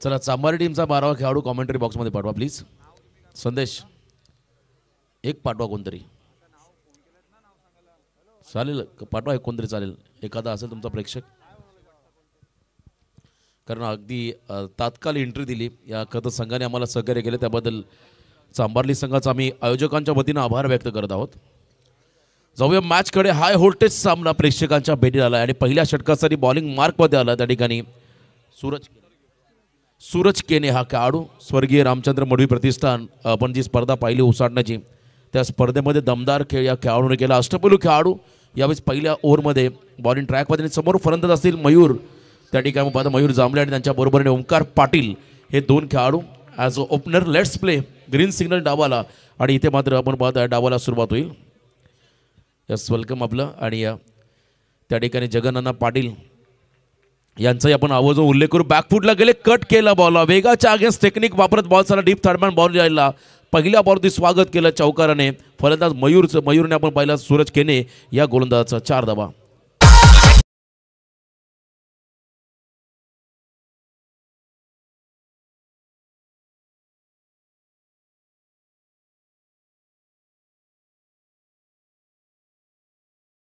चला चांभारी टीमचा 12वा खेळाडू कॉमेंटरी बॉक्समध्ये पाठवा प्लीज. संदेश एक पाठवा कोणतरी चालेल, पाठवा एक कोणतरी चालेल, एखादा असेल तुमचा प्रेक्षक. कारण अगदी तात्काळ एंट्री दिली या खत संघाने आम्हाला सहकार्य केले त्याबद्दल चांभारली संघाचा आम्ही आयोजकांच्या वतीनं आभार व्यक्त करत आहोत. जाऊया मॅचकडे. हाय व्होल्टेज सामना प्रेक्षकांच्या भेटीला आला आणि पहिल्या षटकासाठी बॉलिंग मार्कमध्ये आला. त्या ठिकाणी सूरज केने हा खेळाडू स्वर्गीय रामचंद्र मडवी प्रतिष्ठान आपण जी स्पर्धा पाहिली उसाटण्याची त्या स्पर्धेमध्ये दमदार खेळ या खेळाडूने केला. अष्टपैलू खेळाडू यावेळेस पहिल्या ओव्हरमध्ये बॉलिंग ट्रॅकमध्ये समोर फलंदाज असतील मयूर, त्या ठिकाणी पाहता मयूर जांभळे आणि त्यांच्या बरोबरीने ओंकार पाटील हे दोन खेळाडू as a opener. Let's play. Green signal डावाला आणि इथे मात्र आपण पाहता डावाला सुरुवात होईल. यस वेलकम आपलं. आणि त्या ठिकाणी जगन्नाथ पाटील यांचाही आपण आवाजाचा उल्लेख करू. बॅकफुटला गेले, कट केला बॉलला, वेगाच्या अगेन्स्ट टेक्निक वापरत बॉल चालला डीप थर्डमॅन बॉल यायला पहिल्या बॉलवरती स्वागत केलं चौकाराने फलंदाज मयूरने आपण पाहिला सूरज केने या गोलंदाजाचा 4 धावा.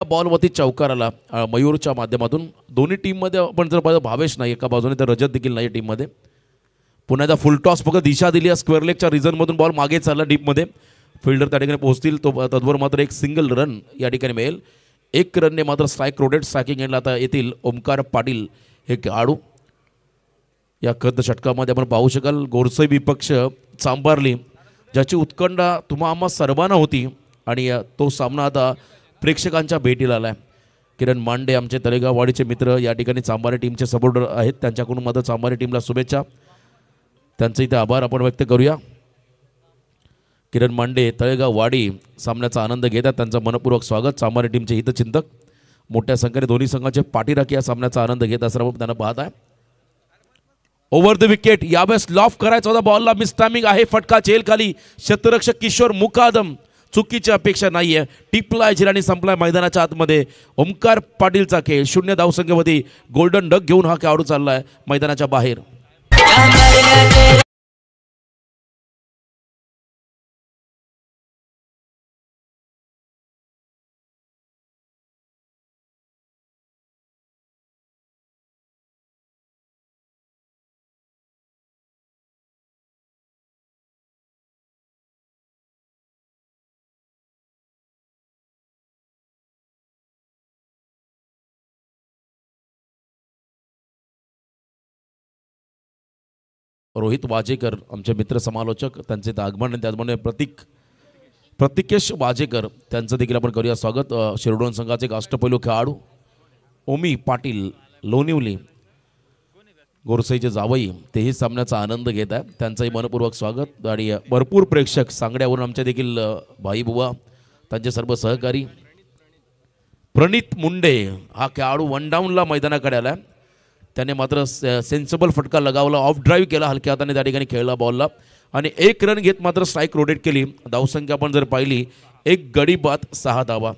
बॉलवरती चौकाराला मयूरच्या माध्यमातून दोन्ही टीममध्ये आपण जर पाहिलं भावेश नाही एका बाजूने तर रजत देखील नाही टीममध्ये. पुन्हा एकदा फुल टॉस फक्त दिशा दिली आहे स्क्वेअर लेगच्या रिझनमधून बॉल मागे चालला डीपमध्ये. फिल्डर त्या ठिकाणी पोहोचतील तो तद्वर मात्र एक सिंगल रन या ठिकाणी मिळेल. एक रनने मात्र स्ट्राईक रोटेट स्ट्रायकिंग एंडला आता येतील ओमकार पाटील हे खेळाडू. या खत षटकामध्ये आपण पाहू शकाल गोरसई विपक्ष चांभारली ज्याची उत्कंठा तुम्हा आम्हा सर्वांना होती आणि तो सामना आता प्रेक्षकांच्या भेटीला आला आहे. किरण मांडे आमचे तळेगाववाडीचे मित्र या ठिकाणी चांभारी टीमचे सपोर्टर आहेत, त्यांच्याकडून मात्र चांभारी टीमला शुभेच्छा, त्यांचे इथे आभार आपण व्यक्त करूया. किरण मांडे तळेगाववाडी सामन्याचा आनंद घेतात, त्यांचं मनपूर्वक स्वागत. चांभारी टीमचे हितचिंतक मोठ्या संख्येने दोन्ही संघाचे पाठीराखी या सामन्याचा आनंद घेत असताना त्यांना पाहत आहे. ओव्हर द विकेट यावेळेस लॉफ करायचा होता बॉलला, मिस टायमिंग आहे, फटका झेल खाली. क्षेत्ररक्षक किशोर मुकादम चुकीची अपेक्षा नाहीये, टिपलाय झेल आणि संपलाय मैदानाच्या आतमध्ये. ओमकार पाटीलचा खेळ 0 धावसंख्येमध्ये गोल्डन डक घेऊन हा खेळाडू चाललाय मैदानाच्या बाहेर. रोहित वाजेकर आमचे मित्र समालोचक त्यांचे आगमन, त्याचप्रमाणे प्रतीकेश वाजेकर त्यांचं देखील आपण करूया स्वागत. शिरडोन संघाचे एक अष्टपैलू खेळाडू ओमी पाटील लोणिवली गोरसईचे जावई तेही सामन्याचा आनंद घेत आहे, त्यांचंही मनपूर्वक स्वागत. आणि भरपूर प्रेक्षक सांगड्यावरून आमचे देखील भाई बुवा त्यांचे सर्व सहकारी. प्रणित मुंडे हा खेळाडू वन डाऊनला मैदानाकडे आला, त्याने मात्र सेन्सिबल फटका लगावला, ऑफ ड्राईव्ह केला, हलक्या हाताने त्या ठिकाणी खेळला बॉलला आणि 1 रन घेत मात्र स्ट्राईक रोटेट केली. धावसंख्या आपण जर पाहिली 1 गडी बाद 6 धावा.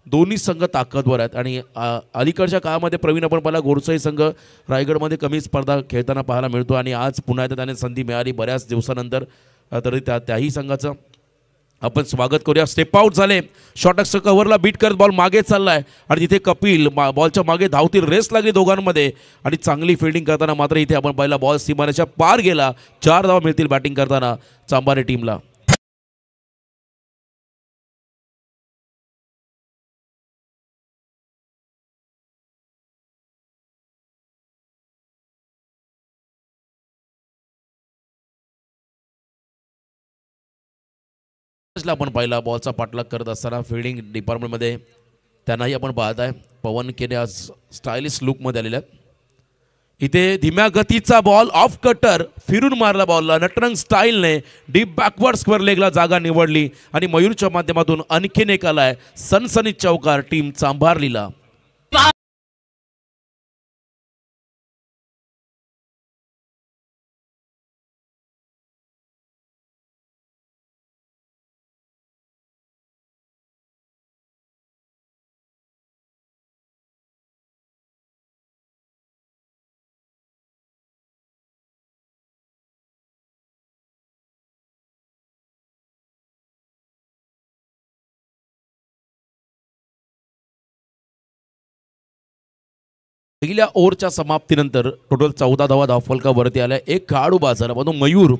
दोन्ही संघ ताकदवर आहेत आणि अलीकडच्या काळामध्ये प्रवीण आपण पाहिला गोरसई संघ रायगडमध्ये कमी स्पर्धा खेळताना पाहायला मिळतो आणि आज पुन्हा एकदा त्याने संधी मिळाली बऱ्याच दिवसानंतर, तरी त्याही संघाचं आपण स्वागत करूया. स्टेप आउट झाले, शॉर्टक्स कव्हरला बीट करत बॉल मागे चाललाय आणि तिथे कपिल बॉलच्या मागे धावतील, रेस लागली दोघांमध्ये आणि चांगली फिल्डिंग करताना मात्र इथे आपण पाहिला बॉल सीमारेषेच्या पार गेला. 4 धावा मिळतील बॅटिंग करताना चांभारी टीमला. आपण पाहिला बॉलचा पाठलाग करत असताना फिल्डिंग डिपार्टमेंटमध्ये त्यांनाही आपण पाहत आहे. पवन केने आज स्टायलिश लुकमध्ये आलेले आहेत. इथे धीम्या गतीचा बॉल ऑफ कटर फिरून मारला बॉलला नटरंग स्टाईलने, डीप बॅकवर्ड स्क्वेअर लेगला जागा निवडली आणि मयूरच्या माध्यमातून आणखीन एक आलाय सनसनीत चौकार टीम चांभारलीला. पहिल्या ओव्हरच्या समाप्तीनंतर टोटल 14 धावा धावफलकावरती आल्या. एक खेळाडू बाजारा म्हणून मयूर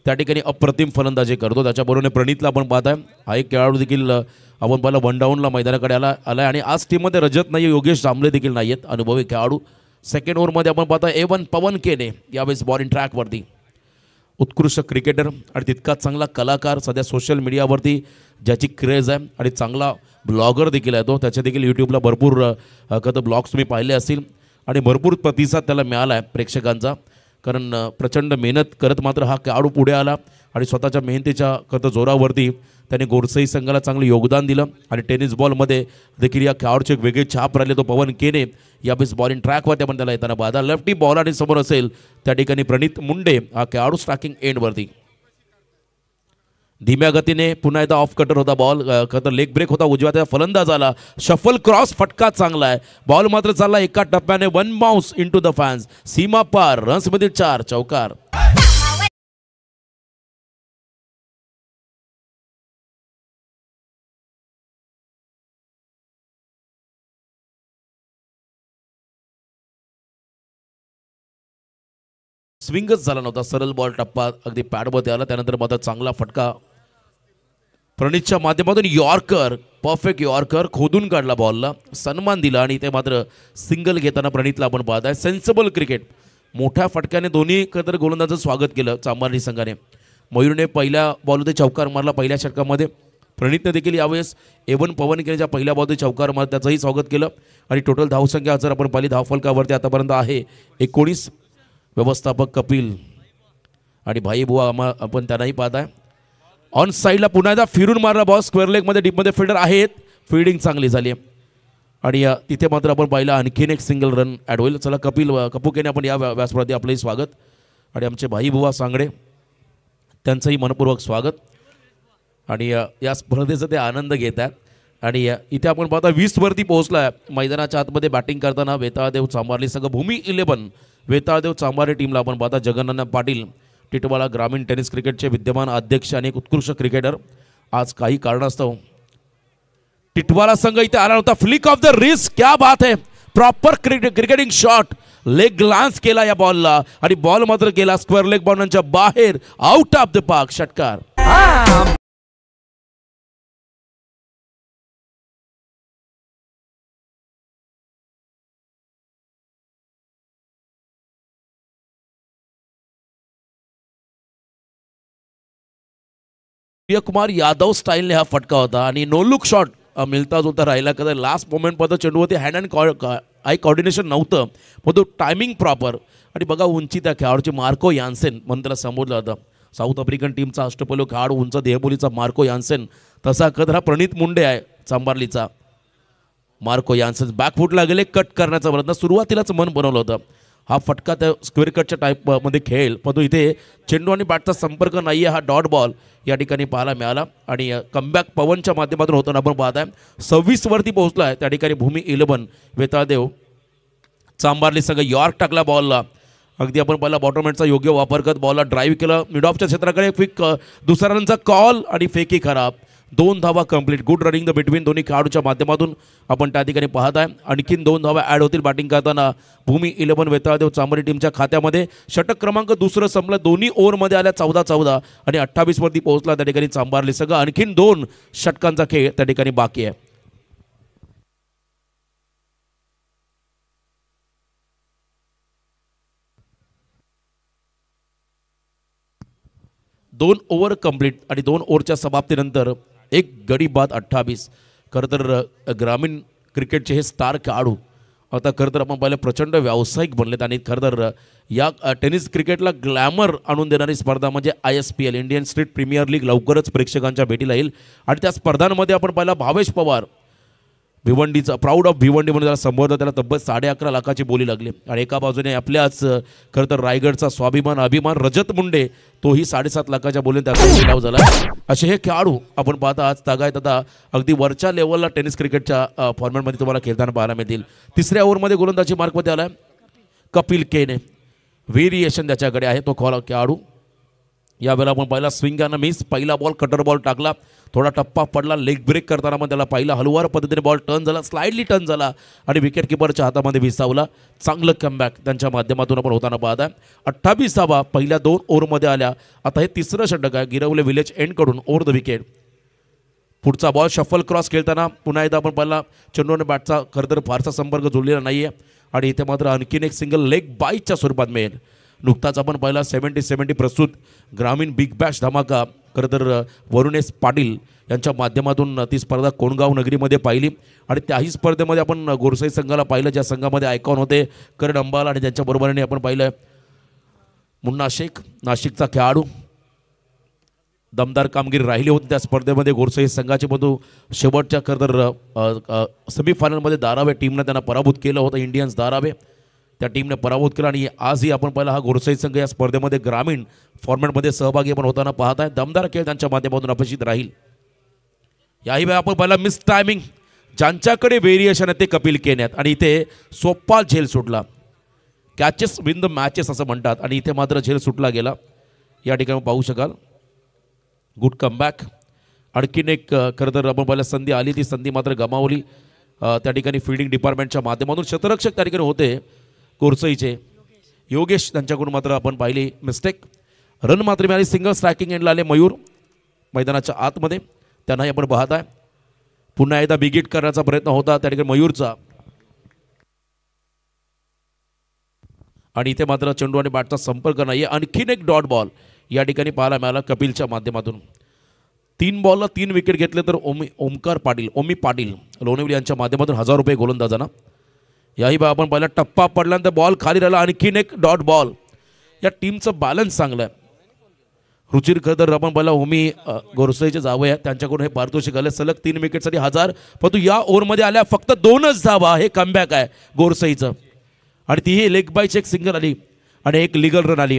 त्या ठिकाणी अप्रतिम फलंदाजी करतो. त्याच्याबरोबर प्रणितला आपण पाहताय. हा एक खेळाडू देखील आपण पाहिलं वन डाऊनला मैदानाकडे आलाय आणि आज टीममध्ये रजत नाही, योगेश जांभळे देखील नाही आहेत, अनुभवी खेळाडू. सेकंड ओव्हरमध्ये आपण पाहता A1 पवन केने यावेळेस बॉलिंग ट्रॅकवरती. उत्कृष्ट क्रिकेटर आणि तितकाच चांगला कलाकार, सध्या सोशल मीडियावरती ज्याची क्रेज आहे आणि चांगला ब्लॉगर देखील आहे तो. त्याचे देखील यूट्यूबला भरपूर ब्लॉग्स तुम्ही पाहिले असतील आणि भरपूर प्रतिसाद त्याला मिळाला आहे प्रेक्षकांचा. कारण प्रचंड मेहनत करत मात्र हा खेळाडू पुढे आला आणि स्वतःच्या मेहनतीच्या जोरावरती त्याने गोरसई संघाला चांगलं योगदान दिलं आणि टेनिस बॉलमध्ये देखील या खेळाडूचे एक वेगळे छाप राहिले. तो पवन केने यावेळेस बॉलिंग ट्रॅकवरती आपण त्याला येताना पाहता. लेफ्टी बॉल आणि समोर असेल त्या ठिकाणी प्रणित मुंडे हा खेळाडू स्ट्रायकिंग एंडवरती. धीम्या गतीने पुन्हा एकदा ऑफ कटर होता बॉल. खतर लेग ब्रेक होता उजव्या त्या फलंदाज आला. शफल क्रॉस फटका चांगला आहे. बॉल मात्र चालला एका टप्प्याने. One bounce into the fans. सीमा पार. रन्समध्ये 4 चौकार. स्विंगच झाला नव्हता. सरळ बॉल टप्पा अगदी पॅडमध्ये आला. त्यानंतर मात्र चांगला फटका प्रणितच्या माध्यमातून. यॉर्कर, परफेक्ट यॉर्कर खोदून काढला बॉलला, सन्मान दिला आणि ते मात्र सिंगल घेताना प्रणितला आपण पाहत आहे. Sensible cricket. मोठ्या फटक्याने दोन्ही खतर गोलंदाजाचं स्वागत केलं चांभारली संघाने. मयूरने पहिल्या बॉलमध्ये चौकार मारला पहिल्या षटकामध्ये. प्रणितने देखील यावेळेस A1 पवन केनेच्या पहिल्या बॉलमध्ये चौकार मारत त्याचंही स्वागत केलं आणि टोटल धावसंख्या जर आपण पाहिली धावफलकावरती आतापर्यंत आहे 19. व्यवस्थापक कपिल आणि भाई बुवा आपण त्यांनाही पाहत आहे. ऑन साईडला पुन्हा एकदा फिरून मारला बॉल. स्क्वेअर लेगमध्ये डीपमध्ये फिल्डर आहेत. फिल्डिंग चांगली झाली आणि तिथे मात्र आपण पाहिलं आणखीन एक सिंगल रन ॲड होईल. चला कपू केने आपण या व्यासपीठावरती आपलंही स्वागत आणि आमचे भाई बुवा सांगडे त्यांचंही मनपूर्वक स्वागत आणि या स्पर्धेचा ते आनंद घेत आहेत. आणि इथे आपण पाहता 20 वरती पोहोचला आहे. मैदानाच्या आतमध्ये बॅटिंग करताना वेताळदेव चांभारली संघ. भूमी 11 वेताळदेव चांभारे टीमला आपण पाहता. जगन्नाथ पाटील टिटवाळा ग्रामीण टेनिस क्रिकेटचे विद्यमान अध्यक्ष आणि एक उत्कृष्ट क्रिकेटर. आज काही कारणास्तव टिटवाळा संघ इथे आला होता. फ्लिक ऑफ द रिस्क, क्या बात है. Proper cricketing shot. Leg glance केला या बॉलला आणि बॉल मात्र केला स्क्वेअर लेग बाउंड्रीच्या बाहेर, आउट ऑफ द पार्क. षटकार. कुमार यादव स्टाईलने हा फटका होता आणि नो लुक शॉट मिळता जुळता राहिला. कदा लास्ट मोमेंट पद चेंडूवरती हँड अँड आय कॉर्डिनेशन नव्हतं, पण तो टायमिंग प्रॉपर. आणि बघा उंची त्या खेळाडूची. मार्को यान्सेन म्हणून त्याला संबोधलं जातं. साऊथ आफ्रिकन टीमचा अष्टपैलू खेळाडू, उंच देहबोलीचा मार्को यान्सेन. तसा कद हा प्रणित मुंडे आहे चांभारलीचा. मार्को यान्सेन बॅकफुटला गेले, कट करण्याचा प्रयत्न सुरुवातीलाच मन बनवलं होतं. हा फटका त्या स्क्वेअर कटच्या टाईपमध्ये खेळेल, पण तो इथे चेंडू आणि बॅटचा संपर्क नाही आहे. हा डॉट बॉल या ठिकाणी पाहायला मिळाला आणि कमबॅक पवनच्या माध्यमातून होताना आपण पाहत आहे. 26 वरती पोहोचला आहे त्या ठिकाणी. भूमी 11 वेताळदेव चांभारली संघ. यॉर्क टाकला बॉलला. अगदी आपण पहिला बॉटरमॅनचा योग्य वापर करत बॉलला ड्राईव्ह केलं मिड ऑफच्या क्षेत्राकडे. क्विक दुसऱ्या रनचा कॉल आणि फेकी खराब. 2 धावा complete. Good running the between दोन्ही खेळाडूच्या माध्यमातून आपण त्या ठिकाणी पाहत आहे. आणखीन 2 धावा ॲड होतील बॅटिंग करताना. भूमी 11 वेताळदेव चांभारी टीमच्या खात्यामध्ये. षटक क्रमांक दुसरं संपलं. दोन्ही ओव्हरमध्ये आल्या 14-14 आणि 28 वरती पोहोचला त्या ठिकाणी चांभारली संघ. आणखीन 2 षटकांचा खेळ त्या ठिकाणी बाकी आहे. दोन ओव्हर कंप्लीट आणि 2 ओव्हरच्या समाप्तीनंतर एक गडी बाद 28. खरं तर ग्रामीण क्रिकेटचे हे स्टार खेळाडू आता खरं तर आपण पाहिलं प्रचंड व्यावसायिक बनलेत आणि खरं तर या टेनिस क्रिकेटला ग्लॅमर आणून देणारी स्पर्धा म्हणजे ISPL Indian street premier league लवकरच प्रेक्षकांच्या भेटीला येईल. आणि त्या स्पर्धांमध्ये आपण पाहिला भावेश पवार भिवंडीचा प्राऊड ऑफ भिवंडी म्हणून त्याला संबोधलं. त्याला तब्बल 11.5 लाखाची बोली लागली. आणि एका बाजूने आपल्याच खरं तर रायगडचा स्वाभिमान अभिमान रजत मुंडे, तोही 7.5 लाखाच्या बोलीने त्याचा निलाव झाला. असे हे खेळाडू आपण पाहता आज तागायत आता अगदी वरच्या लेवलला टेनिस क्रिकेटच्या फॉर्मॅटमध्ये तुम्हाला खेळताना पाहायला मिळतील. तिसऱ्या ओव्हरमध्ये गोलंदाजी मार्कमध्ये आला कपिल केने. व्हेरिएशन त्याच्याकडे आहे तो खेळाडू. यावेळेला आपण पहिला स्विंग आणि मिस, पहिला बॉल कटर बॉल टाकला, थोडा टप्पा पडला, लेग ब्रेक करताना मग त्याला पहिला हलवार पद्धतीने बॉल टर्न झाला, स्लाइडली टर्न झाला आणि विकेट किपरच्या हातामध्ये विसावला. चांगलं कमबॅक त्यांच्या माध्यमातून आपण होताना पाहत आहे. 28 धावा पहिल्या 2 ओव्हरमध्ये आल्या. आता हे तिसरं षटक आहे गिरवले विलेज एंडकडून ओव्हर द विकेट. पुढचा बॉल शफल क्रॉस खेळताना पुन्हा एकदा आपण पहिला चेंडू आणि बॅटचा खरं तर फारसा संपर्क जुळलेला नाही आहे आणि इथे मात्र आणखीन एक सिंगल लेग बाईटच्या स्वरूपात मिळेल. नुकताच आपण पहिला 70-70 प्रस्तुत ग्रामीण बिग बॅश धमाका खरं तर वरुणेश पाटील यांच्या माध्यमातून ती स्पर्धा कोणगाव नगरीमध्ये पाहिली आणि त्याही स्पर्धेमध्ये आपण गोरसाई संघाला पाहिलं, ज्या संघामध्ये आयकॉन होते करण अंबाल आणि त्यांच्या बरोबरीने आपण पाहिलं मुन्ना शेख, नाशिकचा खेळाडू. दमदार कामगिरी राहिली होती त्या स्पर्धेमध्ये. गोरसाई संघाचे बंधू शेवटच्या खरं तर सेमीफायनलमध्ये दारावे टीमने त्यांना पराभूत केलं होतं. इंडियन्स दारावे त्या टीमने पराभूत केला आणि आजही आपण पहिला हा गोरसाई संघ या स्पर्धेमध्ये ग्रामीण फॉर्मॅटमध्ये सहभागी आपण होताना पाहत आहे. दमदार खेळ त्यांच्या माध्यमातून अपेक्षित राहील. याही वेळा आपण पहिला मिस टायमिंग, ज्यांच्याकडे व्हेरिएशन आहे ते कपिल केन्यात आणि इथे सोप्पा झेल सुटला. कॅचेस विन द मॅचेस असं म्हणतात आणि इथे मात्र झेल सुटला गेला. या ठिकाणी पाहू शकाल गुड कमबॅक. आणखीन एक खरं तर आपण पहिल्या संधी आली, ती संधी मात्र गमावली. त्या ठिकाणी फिल्डिंग डिपार्टमेंटच्या माध्यमातून शतरक्षक त्या ठिकाणी होते गोरसाईचे योगेश, त्यांच्याकडून मात्र आपण पाहिली मिस्टेक. रन मात्र मिळाली. सिंगल स्ट्रायकिंग एंडला आले मयूर मैदानाच्या आतमध्ये, त्यांनाही आपण पाहत आहे. पुन्हा एकदा बिग हिट करण्याचा प्रयत्न होता त्या ठिकाणी मयूरचा आणि इथे मात्र चेंडू आणि बॅटचा संपर्क नाही. आणखीन एक डॉट बॉल या ठिकाणी पाहायला मिळाला कपिलच्या माध्यमातून. 3 बॉलला 3 विकेट घेतले तर ओमी पाटील लोणेवली यांच्या माध्यमातून 1000 रुपये गोलंदाजांना. याही बा आपण पहिला टप्पा पडल्यानंतर बॉल खाली राहिला. आणखीन एक डॉट बॉल. या टीमचं बॅलन्स चांगलं आहे. रुचिर खदर आपण पहिला ओमी गोरसाईचे जावं आहे, त्यांच्याकडून हे पारितोषिक आले सलग 3 विकेटसाठी 1000. परंतु या ओव्हरमध्ये आल्या फक्त 2च धावा. हे कमबॅक आहे गोरसाईचं आणि तीही लेग बायची एक सिंगल आली आणि एक लिगल रन आली.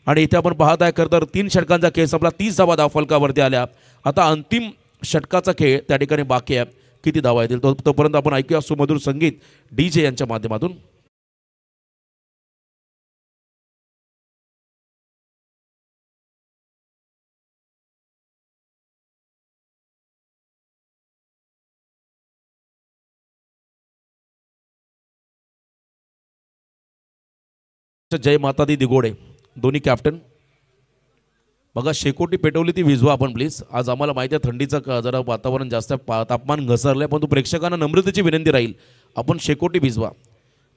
आणि इथे आपण पाहत आहे खरं तर 3 षटकांचा खेळ संपला. 30 धावा धावफलकावरती आल्या. आता अंतिम षटकाचा खेळ त्या ठिकाणी बाकी आहे. किती धावा येतील तोपर्यंत आपण ऐकूया सुमधुर संगीत DJ यांच्या माध्यमातून. जय माता दी दिगोडे दोन्ही कॅप्टन. बघा शेकोटी पेटवली ती विझवा आपण प्लीज. आज आम्हाला माहिती आहे थंडीचं जरा वातावरण जास्त तापमान घसरलं आहे, परंतु प्रेक्षकांना नम्रतेची विनंती राहील आपण शेकोटी विझवा.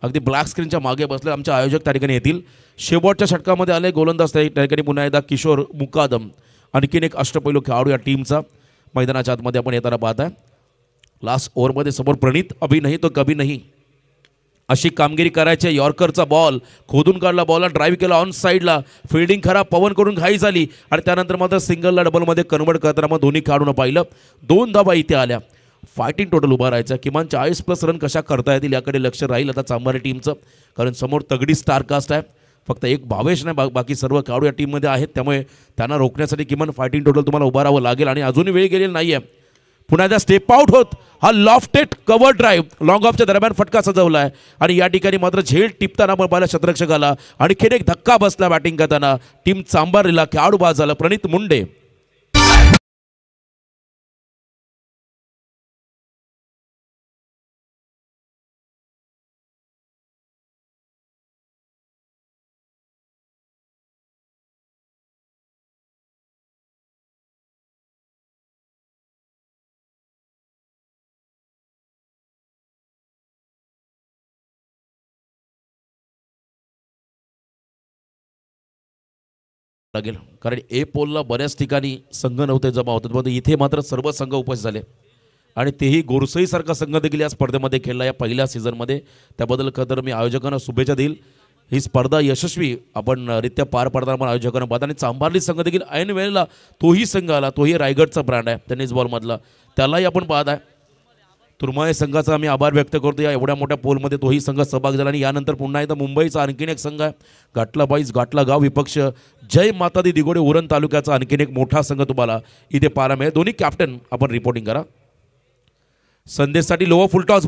अगदी ब्लॅक स्क्रीनच्या मागे बसले आमचे आयोजक त्या ठिकाणी येतील. शेवटच्या षटकामध्ये आले गोलंदाज त्या ठिकाणी पुन्हा एकदा किशोर मुकादम, आणखीन एक अष्टपैलू खेळाडू या टीमचा मैदानाच्या आतमध्ये आपण येताना पाहत आहे. लास्ट ओव्हरमध्ये समोर प्रणित अभि नाही तो कभी नाही अशी कामगिरी करायची. यॉर्करचा बॉल खोदून काढला, बॉलला ड्राईव्ह केला ऑन साईडला, फिल्डिंग खराब, पवन करून घाई झाली आणि त्यानंतर मात्र सिंगलला डबलमध्ये कन्वर्ट करताना मग दोन्ही खेळाडूंना पाहिलं. 2 धावा इथे आल्या. फायटिंग टोटल उभा राहायचं. किमान 40+ रन कशा करता येतील याकडे लक्ष राहील आता चांभारे टीमचं, कारण समोर तगडी स्टारकास्ट आहे. फक्त एक भावेश नाही, बाकी सर्व खेळाडू या टीममध्ये आहेत, त्यामुळे त्यांना रोखण्यासाठी किमान फायटिंग टोटल तुम्हाला उभा राहावं लागेल. आणि अजूनही वेळ गेलेली नाही आहे. पुन्हा एकदा स्टेप आउट होत हा लॉफ्टेड कव्हर ड्राईव्ह लॉंग ऑफच्या दरम्यान फटका सजवला आहे आणि या ठिकाणी मात्र झेल टिपताना पण पाहिला शतरक्षकाला. आणखीन एक धक्का बसला बॅटिंग करताना. टीम चांभारलेला, खेळाडू बाद झाला प्रणित मुंडे. लागेल कारण ए पोलला बऱ्याच ठिकाणी संघ नव्हते जमा होतात, परंतु इथे मात्र सर्व संघ उपस्थित झाले आणि तेही गोरसाईसारखा संघ देखील या स्पर्धेमध्ये खेळला या पहिल्या सीझनमध्ये. त्याबद्दल खरं मी आयोजकांना शुभेच्छा देईल. ही स्पर्धा यशस्वी आपण रित्या पार पाडताना पण आयोजकांना पाहता. आणि चांभारली संघ देखील ऐन वेळेला तोही संघ आला, तोही रायगडचा ब्रँड आहे टेनिस बॉलमधला, त्यालाही आपण पाहत आहे. तुरमाळे संघाचा आम्ही आभार व्यक्त करतो. या एवढ्या मोठ्या पोलमध्ये तोही संघ सहभाग झाला. आणि यानंतर पुन्हा एकदा मुंबईचा आणखीन एक संघ आहे घाटला बाईज घाटला गाव विपक्ष जय माता दी दिगोडे उरण तालुक्याचा आणखीन एक मोठा संघ तुम्हाला इथे पाहायला मिळेल. दोन्ही कॅप्टन आपण रिपोर्टिंग करा. संदेशसाठी लोअर फुलटॉस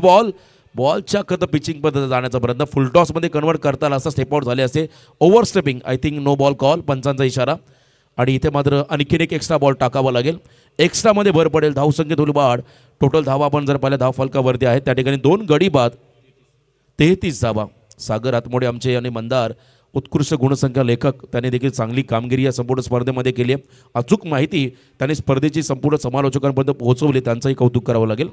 बॉलच्या खत पिचिंग पद्धत जाण्याचा प्रयत्न फुलटॉसमध्ये कन्वर्ट करता आला असता स्टेप आउट झाले असते. Overstepping I think no ball call, पंचांचा इशारा. आणि इथे मात्र आणखीन एक एक्स्ट्रा बॉल टाकावा लागेल. एक्स्ट्रामध्ये भर पडेल. धावसंख्येत होईल वाढ. टोटल धावा आपण जर पाहिल्या धाव फलकावरती आहेत. त्या ठिकाणी 2 गडी बाद 33 धावा. सागर हातमोडे आमचे आणि मंदार उत्कृष्ट गुणसंख्या लेखक त्यांनी देखील चांगली कामगिरी या संपूर्ण स्पर्धेमध्ये केली आहे. अचूक माहिती त्यांनी स्पर्धेची संपूर्ण समालोचकांपर्यंत पोहोचवली. त्यांचंही कौतुक करावं लागेल.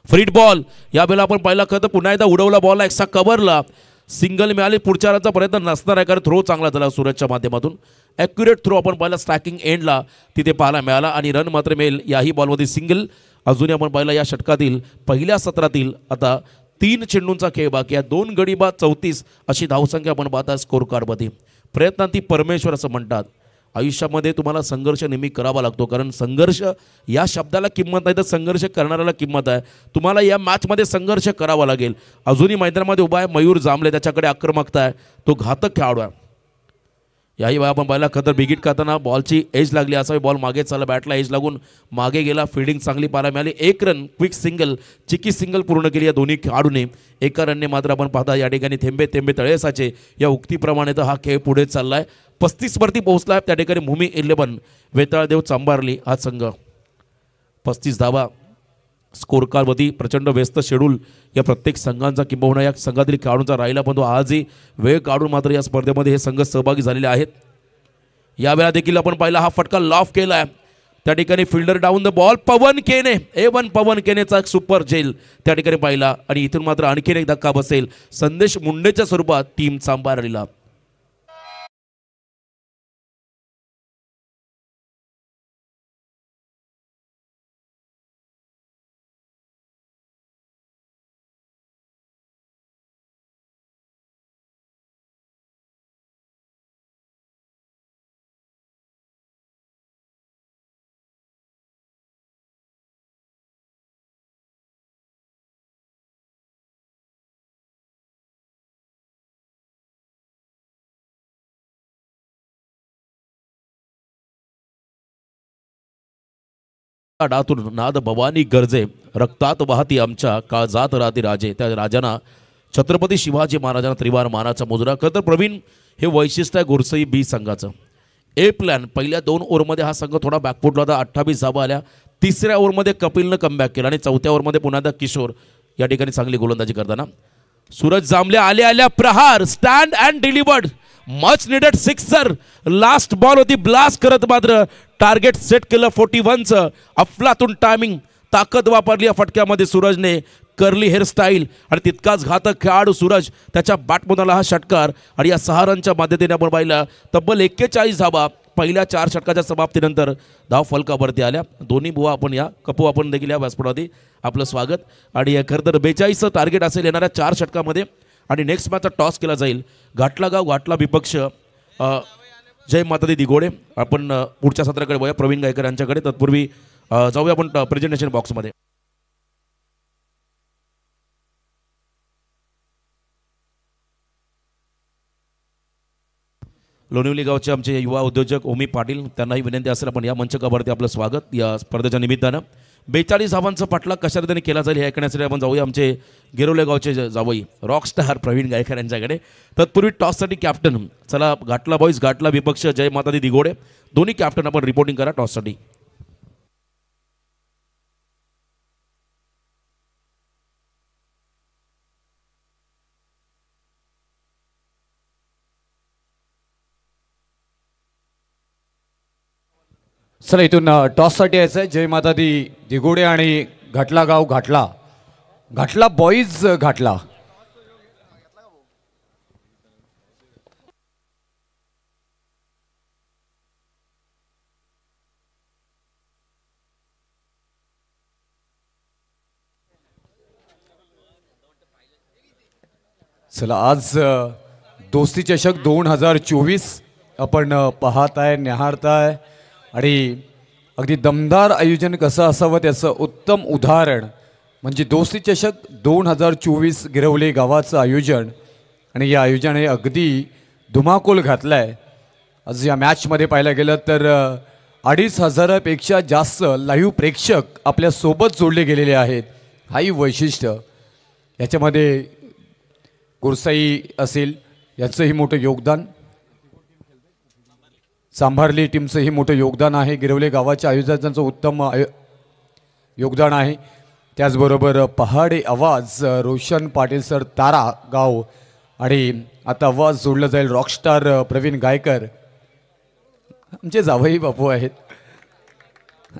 फ्रीड बॉल यावेळेला आपण पाहिला खरं पुन्हा एकदा उडवला बॉलला एक्स्ट्रा कव्हरला. सिंगल मिळाली. पुढच्या रनचा प्रयत्न नसणार आहे कारण थ्रो चांगला झाला सूरजच्या माध्यमातून. ॲक्युरेट थ्रो आपण पाहिला स्ट्रायकिंग एंडला तिथे पाहायला मिळाला आणि रन मात्र मिळेल. याही बॉलमध्ये सिंगल. अजूनही आपण पाहिला या षटकातील पहिल्या सत्रातील आता 3 चेंडूंचा खेळ बाकी आहे. 2 गडी बाद 34 अशी धावसंख्या आपण पाहता स्कोर कार्डमध्ये. प्रयत्नांती परमेश्वर असं म्हणतात. आयुष्यामध्ये तुम्हाला संघर्ष नेहमी करावा लागतो कारण संघर्ष या शब्दाला किंमत नाही तर संघर्ष करणाऱ्याला किंमत आहे. तुम्हाला या मॅचमध्ये संघर्ष करावा लागेल. अजूनही मैदानामध्ये उभा आहे मयूर जांभळे. त्याच्याकडे आक्रमकता आहे. तो घातक खेळाडू आहे. याही वेळा आपण पाहिला खतर बिगिट करताना बॉलची एज लागली. असा बॉल मागे चालला. बॅटला एज लागून मागे गेला. फिल्डिंग चांगली पाहायला मिळाली. 1 रन क्विक सिंगल चिकी सिंगल पूर्ण केली या दोन्ही खेळाडूने. एका रनने मात्र आपण पाहता या ठिकाणी थेंबे थेंबे तळे साचे या उक्तीप्रमाणे तर हा खेळ पुढे चालला आहे. 35 वरती पोहोचला आहे. त्या ठिकाणी भूमी 11 वेताळदेव चांभारली हा संघ 35 धावा. स्कोर कार्डवरती प्रचंड व्यस्त शेड्यूल या प्रत्येक संघांचा किंबहुना या संघातील खेळाडूंचा राहिला पण तो आजही वेळ काढून मात्र या स्पर्धेमध्ये हे संघ सहभागी झालेले आहेत. यावेळा देखील आपण पाहिला हा फटका लॉफ केला आहे. त्या ठिकाणी फिल्डर डाऊन द बॉल पवन केने A1 पवन केनेचा एक सुपर झेल त्या ठिकाणी पाहिला आणि इथून मात्र आणखीन एक धक्का बसेल. संदेश मुंडेच्या स्वरूपात टीम चांभारलीला. डातून नाद भवानी गरजे रक्तात वाहती आमच्या काळजात राहते राजे. त्या राजांना छत्रपती शिवाजी महाराजांना त्रिवार मानाचा मुजरा. खरं तर प्रवीण हे वैशिष्ट्य आहे गुरसई बी संघाचं. ए प्लॅन पहिल्या 2 ओव्हरमध्ये हा संघ थोडा बॅकफुटला होता. 28 धावा आल्या. 3ऱ्या ओव्हरमध्ये कपिलनं कमबॅक केला आणि 4थ्या ओव्हरमध्ये पुन्हा एकदा किशोर या ठिकाणी चांगली गोलंदाजी करताना. सूरज जांभळे आल्या प्रहार stand and delivered much needed sixer. Last ball होती ब्लास्ट करत मात्र टार्गेट सेट केलं 41चं. अफलातून टायमिंग ताकद वापरली या फटक्यामध्ये सूरजने. कर्ली हेअरस्टाईल आणि तितकाच घातक खेळाडू सूरज त्याच्या बॅटमधून हा षटकार आणि या 6 रनच्या मदतीने आपण पाहिलं तब्बल 41 धावा पहिल्या 4 षटकाच्या समाप्तीनंतर धाव फलकावरती आल्या. दोन्ही बुवा आपण या कपू आपण देखील या व्यासपीठावरती आपलं स्वागत. आणि खरं तर 42चं टार्गेट असेल येणाऱ्या 4 षटकामध्ये आणि नेक्स्ट मॅचचा टॉस केला जाईल. घाटला गाव घाटला विपक्ष जय माता दी दिघोडे. आपण पुढच्या सत्राकडे बघूया प्रवीण गायकर यांच्याकडे. तत्पूर्वी जाऊया आपण प्रेझेंटेशन बॉक्समध्ये. लोणिवली गावचे आमचे युवा उद्योजक ओमी पाटील त्यांनाही विनंती असेल आपण या मंचकावरती आपलं स्वागत या स्पर्धेच्या निमित्तानं. 42 धावांचा पाठलाग कशा रीतीने केला जाईल हे ऐकण्यासाठी आपण जाऊया आमचे गिरोले गावचे जावई रॉकस्टार प्रवीण गायकर यांच्याकडे. तत्पूर्वी टॉससाठी कॅप्टन चला घाटला बॉईज घाटला विपक्ष जय माता दी दिघोडे दोन्ही कॅप्टन आपण रिपोर्टिंग करा टॉससाठी. चला इथून टॉससाठी यायचं आहे. जय माता दी दिघोडे आणि घाटला गाव घाटला घाटला बॉईज घाटला. चला आज दोस्ती चषक 2024 आपण पाहताय निहाळताय आणि अगदी दमदार आयोजन कसं असावं त्याचं उत्तम उदाहरण म्हणजे दोस्ती चषक 2024 गिरवले गावाचं आयोजन. आणि या आयोजनाने अगदी धुमाकूल घातला आहे. आज या मॅचमध्ये पाहायला गेलं तर 2500पेक्षा जास्त लाईव्ह प्रेक्षक आपल्यासोबत जोडले गेलेले आहेत. हाही वैशिष्ट्य याच्यामध्ये गुरसाई असेल याचंही मोठं योगदान. सांभारली टीमचंही मोठं योगदान आहे. गिरवले गावाच्या आयोजकांचं उत्तम योगदान आहे. त्याचबरोबर पहाडे आवाज रोशन पाटील सर तारा गाव आणि आता आवाज जोडला जाईल रॉकस्टार प्रवीण गायकर. आमचे जावई बापू आहेत.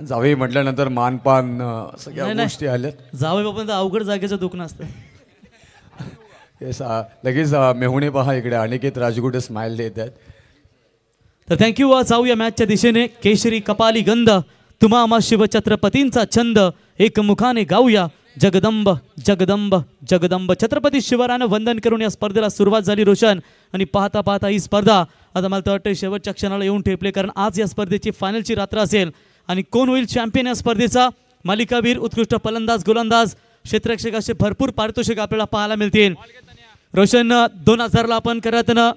जावई म्हटल्यानंतर मानपान सगळ्या गोष्टी आल्यात. जावई बापूंचं अवघड जागेचं दुखणं असतं. लगेच मेहुणे पहा इकडे अनिकेत राजगुडे स्माइल देत आहेत. तर थँक्यू. जाऊया मॅचच्या दिशेने. केशरी कपाली गंध तुम्हा शिवछत्रपतींचा छंद एक मुखाने गाऊया जगदंब जगदंब जगदंब. छत्रपती शिवरायानं वंदन करून या स्पर्धेला सुरुवात झाली रोशन. आणि पाहता पाहता ही स्पर्धा आता मला तर वाटतं शेवटच्या क्षणाला येऊन ठेपले, कारण आज या स्पर्धेची फायनलची रात्र असेल. आणि कोण होईल चॅम्पियन या स्पर्धेचा? मालिकावीर, उत्कृष्ट फलंदाज, गोलंदाज, क्षेत्ररक्षक असे भरपूर पारितोषिक आपल्याला पाहायला मिळतील. रोशन 2000ला आपण करत ना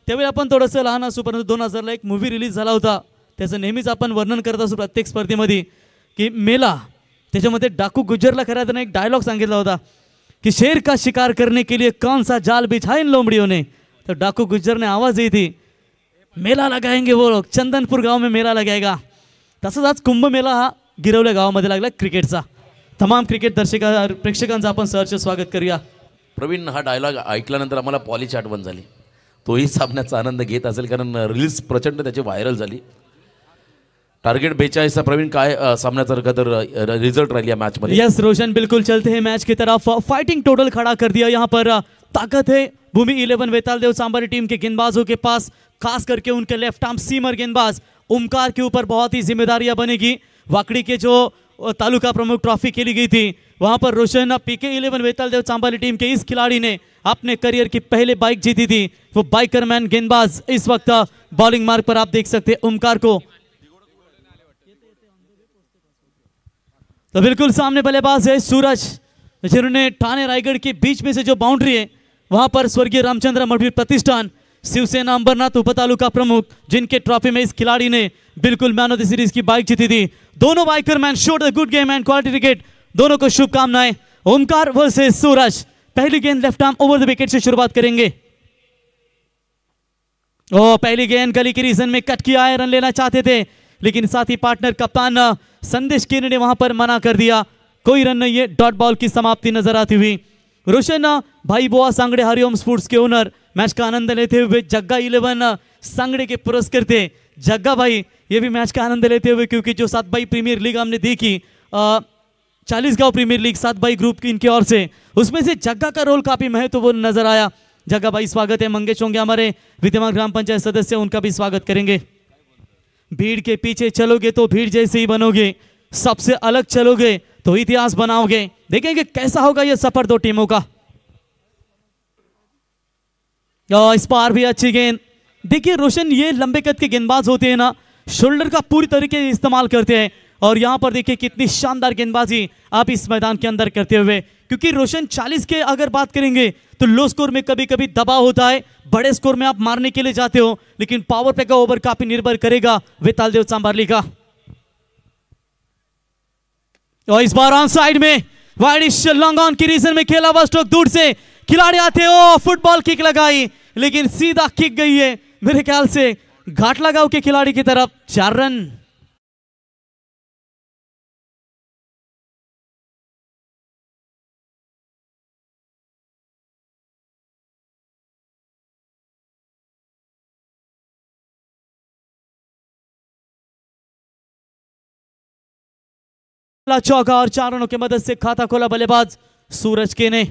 त्यावेळी आपण थोडंसं लहान असू, परंतु 2000ला एक मूवी रिलीज झाला होता. त्याचं नेहमीच आपण वर्णन करत असू प्रत्येक स्पर्धेमध्ये की मेला. त्याच्यामध्ये डाकू गुज्जरला खऱ्या अर्थानं एक डायलॉग सांगितला होता कि शेर का शिकार करने के लिए कौन सा जाल बिछा इन लोमड़ियों ने. तर डाकू गुज्जर ने आवाज दी थी मेला लगाएंगे वो लोग, चंदनपूर गाव में मेला लगाएगा. तसंच आज कुंभमेला हा गिरवल्या गावामध्ये लागला क्रिकेटचा. तमाम क्रिकेट प्रेक्षकांचं आपण सहर्ष स्वागत करूया. प्रवीण, हा डायलॉग ऐकल्यानंतर आम्हाला पॉलीची आठवण झाली. तोही सामन्याचा आनंद घेत असेल, कारण रील्स प्रचंड त्याची व्हायरल झाली. टारगेट 42 प्रवीण, काय सामन्याचा तर रिजल्ट राहिली या मैच में? यस रोशन, बिल्कुल चलते हैं मैच की तरफ. फाइटिंग टोटल खड़ा कर दिया यहाँ पर. ताकत है भूमि 11 वेतालदेव सांबारी टीम के गेंदबाजों के पास, खास करके उनके लेफ्ट आर्म सीमर गेंदबाज ओमकार के ऊपर बहुत ही जिम्मेदारियां बनेगी. वाकड़ी के जो तालुका प्रमुख ट्रॉफी खेली गई थी वहां पर रोशन पीके 11 वेतालदेव सांबारी टीम के इस खिलाड़ी ने अपने करियर की पहले बाइक जीती थी. वो बाइकर मैन गेंदबाज इस वक्त बॉलिंग मार्ग पर आप देख सकते हैं ओमकार को. तो बिल्कुल सामने बल्लेबाज है सूरज, जिन्होंने ठाणे रायगढ़ के बीच में से जो बाउंड्री है वहां पर स्वर्गीय रामचंद्र मठवीर प्रतिष्ठान, शिवसेना अंबरनाथ उपतालुका प्रमुख, जिनके ट्रॉफी में इस खिलाड़ी ने बिल्कुल मैन ऑफ द सीरीज की बाइक जीती थी. दोनों biker man showed the good game and quality cricket. दोनों को शुभकामनाएं. ओमकार वर्सेस सूरज. पहली गेंद left arm over the wicket से शुरुआत करेंगे. पहली गेंद गली के रीजन में कट किया है, रन लेना चाहते थे लेकिन साथ ही पार्टनर कप्तान संदेश केने ने वहां पर मना कर दिया. कोई रन नहीं है. डॉट बॉल की समाप्ति नजर आती हुई. रोशन भाई बुआ सांगड़े हरिओम स्पोर्ट्स के ओनर मैच का आनंद लेते हुए जग्गा 11 सांगड़े के पुरस्कृत थे. जग्गा भाई ये भी मैच का आनंद लेते हुए, क्योंकि जो 7 भाई प्रीमियर लीग हमने देखी 40 गांव प्रीमियर लीग 7 भाई ग्रुप की इनकी ओर से, उसमें से जग्गा का रोल काफी महत्वपूर्ण नजर आया. जग्गा भाई स्वागत है. मंगेश होंगे हमारे विद्यमान ग्राम पंचायत सदस्य, उनका भी स्वागत करेंगे. भीड़ के पीछे चलोगे तो भीड़ जैसे ही बनोगे, सबसे अलग चलोगे तो इतिहास बनाओगे. देखेंगे कैसा होगा यह सफर दो टीमों का. इस पार भी अच्छी गेंद. देखिए रोशन, ये लंबे कद के गेंदबाज होते हैं ना, शोल्डर का पूरी तरीके से इस्तेमाल करते हैं. और यहां पर देखिए कितनी शानदार गेंदबाजी आप इस मैदान के अंदर करते हुए, क्योंकि रोशन 40 के अगर बात करेंगे तो लो स्कोर में कभी कभी दबाव होता है, बड़े स्कोर में आप मारने के लिए जाते हो, लेकिन पावर प्ले का ओवर काफी निर्भर करेगा वेतालदेव सांबारली का. और इस बार ऑन साइड में वाइडिश लॉन्ग ऑन की रीजन में खेला हुआ स्ट्रोक, दूर से खिलाड़ी आते हो, फुटबॉल किक लगाई लेकिन सीधा किक गई है मेरे ख्याल से घाटला गांव के खिलाड़ी की तरफ. 4 रन. चौका और 4 रनों की मदद से खाता खोला बल्लेबाज सूरज के ने.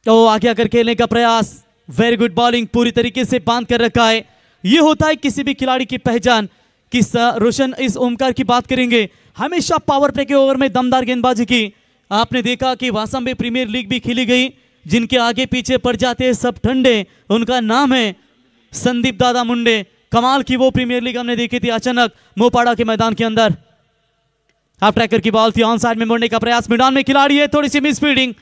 तो आगे आकर खेलने का प्रयास. वेरी गुड बॉलिंग, पूरी तरीके से बांध कर रखा है. ये होता है किसी भी खिलाड़ी की पहचान. किस रोशन इस ओमकार की बात करेंगे, हमेशा पावर प्ले के ओवर में दमदार गेंदबाजी की. आपने देखा कि वासम में प्रीमियर लीग भी खेली गई, जिनके आगे पीछे पड़ जाते हैं सब ठंडे, उनका नाम है संदीप दादा मुंडे. कमाल की वो प्रीमियर लीग हमने देखी थी अचानक मोपाड़ा के मैदान के अंदर. हाफ ट्रैकर की बॉल थी, ऑन साइड में मोड़ने का प्रयास, मैदान में खिलाड़ी है, थोड़ी सी मिस फील्डिंग.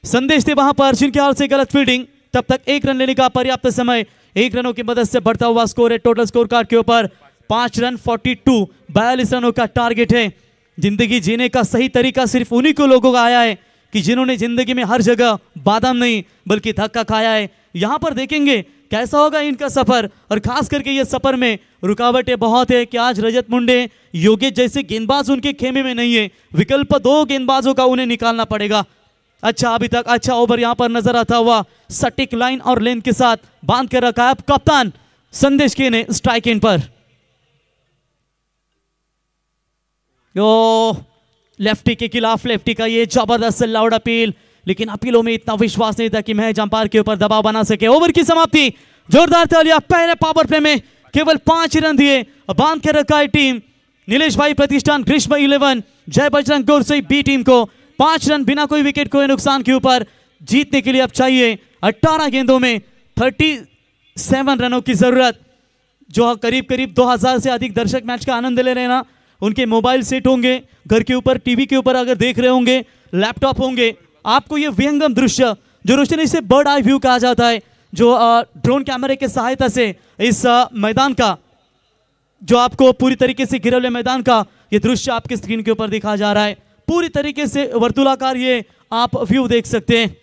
संदेश थे वहां पर, जिनके हाल से गलत फील्डिंग. तब तक 1 रन लेने का पर्याप्त समय. 1 रनों की मदद से बढ़ता हुआ स्कोर है टोटल स्कोर कार्ड के ऊपर 5 रन 42. 42 रनों का टारगेट है. जिंदगी जीने का सही तरीका सिर्फ उन्हीं को लोगों का आया है कि जिन्होंने जिंदगी में हर जगह बादाम नहीं बल्कि धक्का खाया है. यहां पर देखेंगे कैसा होगा इनका सफर, और खास करके ये सफर में रुकावटें बहुत है कि आज रजत मुंडे योगेश जैसे गेंदबाज उनके खेमे में नहीं है, विकल्प 2 गेंदबाजों का उन्हें निकालना पड़ेगा। अच्छा अभी तक अच्छा ओवर यहां पर नजर आता हुआ, सटीक लाइन और लेंथ के साथ बांध कर रखा है कप्तान संदेश के ने स्ट्राइक एंड पर। लेफ्टी के खिलाफ लेफ्टी का ये जबरदस्त लाउड अपील, लेकिन अपीलों में इतना विश्वास नहीं था कि महज अंपायर के ऊपर दबाव बना सके। ओवर की समाप्ति, जोरदार तालियां। पहले पावर प्ले में केवल 5 रन दिए, बांध के रखा है टीम नीलेश भाई प्रतिष्ठान ग्रीष्म 11 जय बजरंग गोरसई बी टीम को 5 रन बिना कोई विकेट को नुकसान के ऊपर जीतने के लिए अब चाहिए 18 गेंदों में 37 रनों की जरूरत। जो करीब करीब 2000 से अधिक दर्शक मैच का आनंद ले रहे हैं ना, उनके मोबाइल सेट होंगे, घर के ऊपर टीवी के ऊपर अगर देख रहे होंगे, लैपटॉप होंगे, आपको ये विहंगम दृश्य जो रोशनी से बर्ड आई व्यू कहा जाता है, जो ड्रोन कैमरे के सहायता से इस मैदान का, जो आपको पूरी तरीके से घिरे हुए मैदान का ये दृश्य आपके स्क्रीन के ऊपर दिखा जा रहा है। पूरी तरीके से वर्तुलाकार ये आप व्यू देख सकते हैं।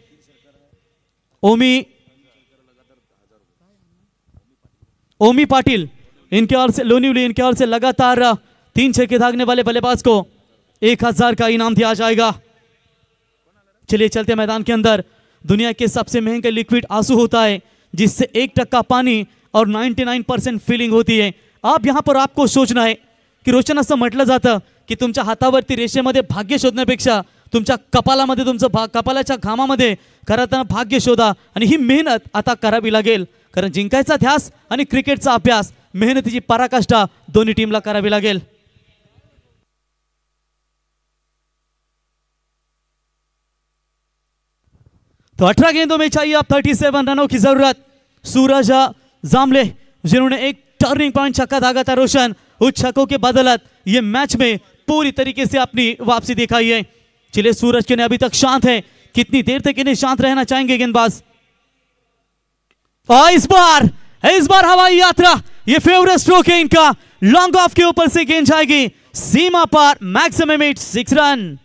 ओमी पाटिल इनके ओर से, लोनिवली इनके ओर से लगातार 3 छक्के दागने वाले बल्लेबाज को 1000 का इनाम दिया जाएगा। चलिए चलते मैदान के अंदर। दुनिया के सबसे महंगे लिक्विड आंसू होता है, जिससे 1% पानी और 99% फिलिंग होती है। अब यहां पर आपको सोचना आहे की रोशन असं म्हटलं जातं की तुमच्या हातावरती रेषेमध्ये भाग्य शोधण्यापेक्षा तुमच्या कपालामध्ये, तुमचं कपालाच्या घामामध्ये करताना भाग्य शोधा, आणि ही मेहनत आता करावी लागेल, कारण जिंकायचा ध्यास आणि क्रिकेटचा अभ्यास, मेहनतीची पराकाष्ठा दोन्ही टीमला करावी लागेल। तो 18 गेंदों में चाहिए अब 37 रनों की जरूरत। सूरज जामले जिन्होंने एक टर्निंग पॉइंट छक्का दागा था रोशन, उस छक्कों के बदौलत ये मैच में पूरी तरीके से अपनी वापसी दिखाई है। चलिए सूरज के ने अभी तक शांत है, कितनी देर तक इन्हें शांत रहना चाहेंगे गेंदबाज। और इस बार हवाई यात्रा, ये फेवरेट स्ट्रोक है इनका, लॉन्ग ऑफ के ऊपर से गेंद जाएगी सीमा पार, मैक्सिमम 6 रन।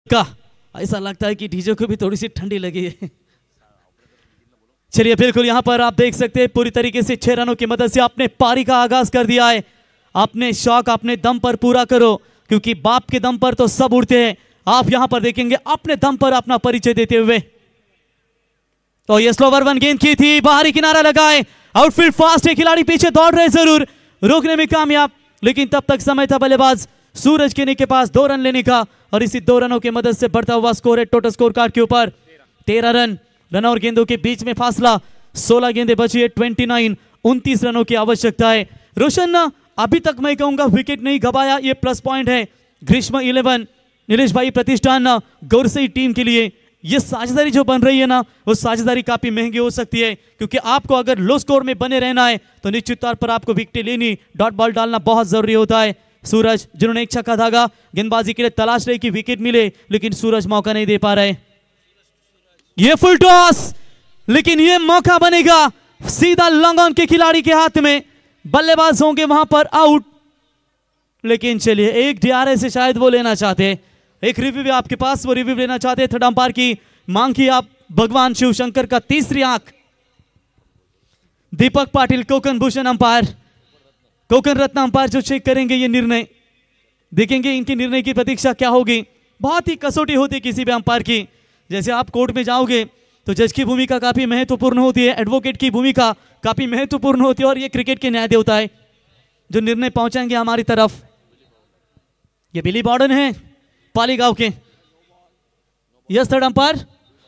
का ऐसा लगता है कि डीजे को भी थोड़ी सी ठंडी लगी है। चलिए बिल्कुल यहां पर आप देख सकते हैं पूरी तरीके से 6 रनों की मदद से आपने पारी का आगाज कर दिया है। आपने शौक अपने दम पर पूरा करो, क्योंकि बाप के दम पर तो सब उड़ते हैं। आप यहां पर देखेंगे अपने दम पर अपना परिचय देते हुए। तो ये स्लोवर 1 गेंद की थी, बाहरी किनारा लगाए, आउटफील्ड फास्ट है, खिलाड़ी पीछे दौड़ रहे जरूर, रोकने में कामयाब, लेकिन तब तक समय था बल्लेबाज सूरज केनी के पास 2 रन लेने का, और इसी 2 रनों की मदद से बढ़ता हुआ स्कोर है टोटल स्कोर कार्ड के ऊपर 13 रन। रन और गेंदों के बीच में फासला 16 गेंदें बची है, 29 रनों की आवश्यकता है। रोशन अभी तक मैं कहूंगा विकेट नहीं गवाया, ये प्लस पॉइंट है ग्रीष्म 11 नीलेश भाई प्रतिष्ठान गोरसई टीम के लिए। ये साझेदारी जो बन रही है ना, वो साझेदारी काफी महंगी हो सकती है, क्योंकि आपको अगर लो स्कोर में बने रहना है तो निश्चित तौर पर आपको विकेट लेनी, डॉट बॉल डालना बहुत जरूरी होता है। सूरज जिन्होंने एक छक्का दागा, गेंदबाजी के लिए तलाश रही कि विकेट मिले, लेकिन सूरज मौका नहीं दे पा रहे। ये फुल टॉस, लेकिन ये मौका बनेगा सीधा लॉन्ग ऑन के खिलाड़ी के हाथ में, बल्लेबाज होंगे वहां पर आउट। लेकिन चलिए एक डीआरएस से शायद वो लेना चाहते, एक रिव्यू भी आपके पास, वो रिव्यू लेना चाहते। थर्ड अंपायर की मांग की आप भगवान शिव शंकर का तीसरी आंख, दीपक पाटिल कोकण भूषण अंपायर, कोकण रत्न अंपायर जो चेक करेंगे ये निर्णय, देखेंगे इनके निर्णय की प्रतीक्षा क्या होगी। बहुत ही कसौटी होती है किसी भी अंपायर की, जैसे आप कोर्ट में जाओगे तो जज की भूमिका काफी महत्वपूर्ण होती है, एडवोकेट की भूमिका काफी महत्वपूर्ण होती है, और ये क्रिकेट के न्याय देवता है जो निर्णय पहुंचाएंगे हमारी तरफ। ये बिली बॉर्डन है पाली गांव के। Yes third umpire,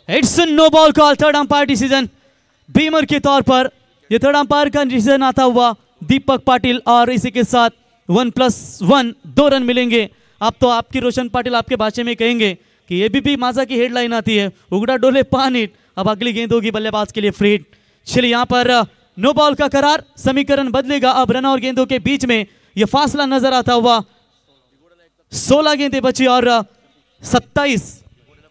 it's no ball call, third umpire decision beamer के तौर पर। ये थर्ड अंपायर का डिसीजन आता हुआ दीपक पाटिल, और इसी के साथ 1+1 2 रन मिलेंगे। अब तो आपकी रोशन पाटिल आपके भाषा में कहेंगे कि एबीपी माझा की हेडलाइन आती है, उगड़ा डोले पानी, अब अगली गेंद होगी बल्लेबाज के लिए फ्री हिट। चलिए यहाँ पर नो बॉल का करार, समीकरण बदलेगा अब रन और गेंदों के बीच में यह फासला नजर आता हुआ। 16 गेंदें बची और 27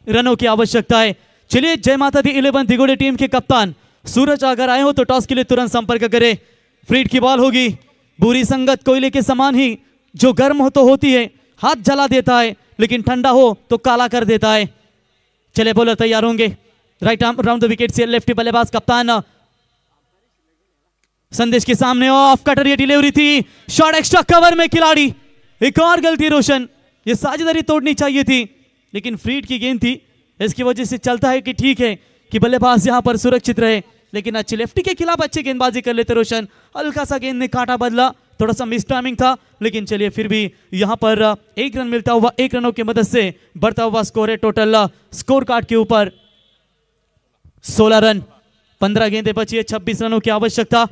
रनों की आवश्यकता है। चलिए जय माता दी 11 दिगोड़े टीम के कप्तान सूरज अगर आए हो तो टॉस के लिए तुरंत संपर्क करें। फ्री हिट की बॉल होगी, बुरी संगत कोयले के समान ही, जो गर्म हो तो होती है, हाथ जला देता है, लेकिन ठंडा हो तो काला कर देता है। चले बॉलर तैयार होंगे, right arm round the wicket से लेफ्टी बल्लेबाज कप्तान संदेश के सामने, ऑफ कटर ये डिलीवरी थी, शॉट एक्स्ट्रा कवर में खिलाड़ी, एक और गलती रोशन, ये साझेदारी तोड़नी चाहिए थी लेकिन फ्रीड की गेंद थी, इसकी वजह से चलता है कि ठीक है कि बल्लेबाज यहां पर सुरक्षित रहे, लेकिन अच्छी लेफ्टी के खिलाफ अच्छी गेंदबाजी कर लेते रोशन। हल्का सा गेंद ने काटा बदला, थोड़ा सा मिस टाइमिंग था, लेकिन चलिए फिर भी यहां पर 1 रन मिलता हुआ, 1 रनों की मदद से बढ़ता हुआ स्कोर है। टोटल स्कोर कार्ड के ऊपर 16 रन, 15 गेंदें बची है, 26 रनों की आवश्यकता।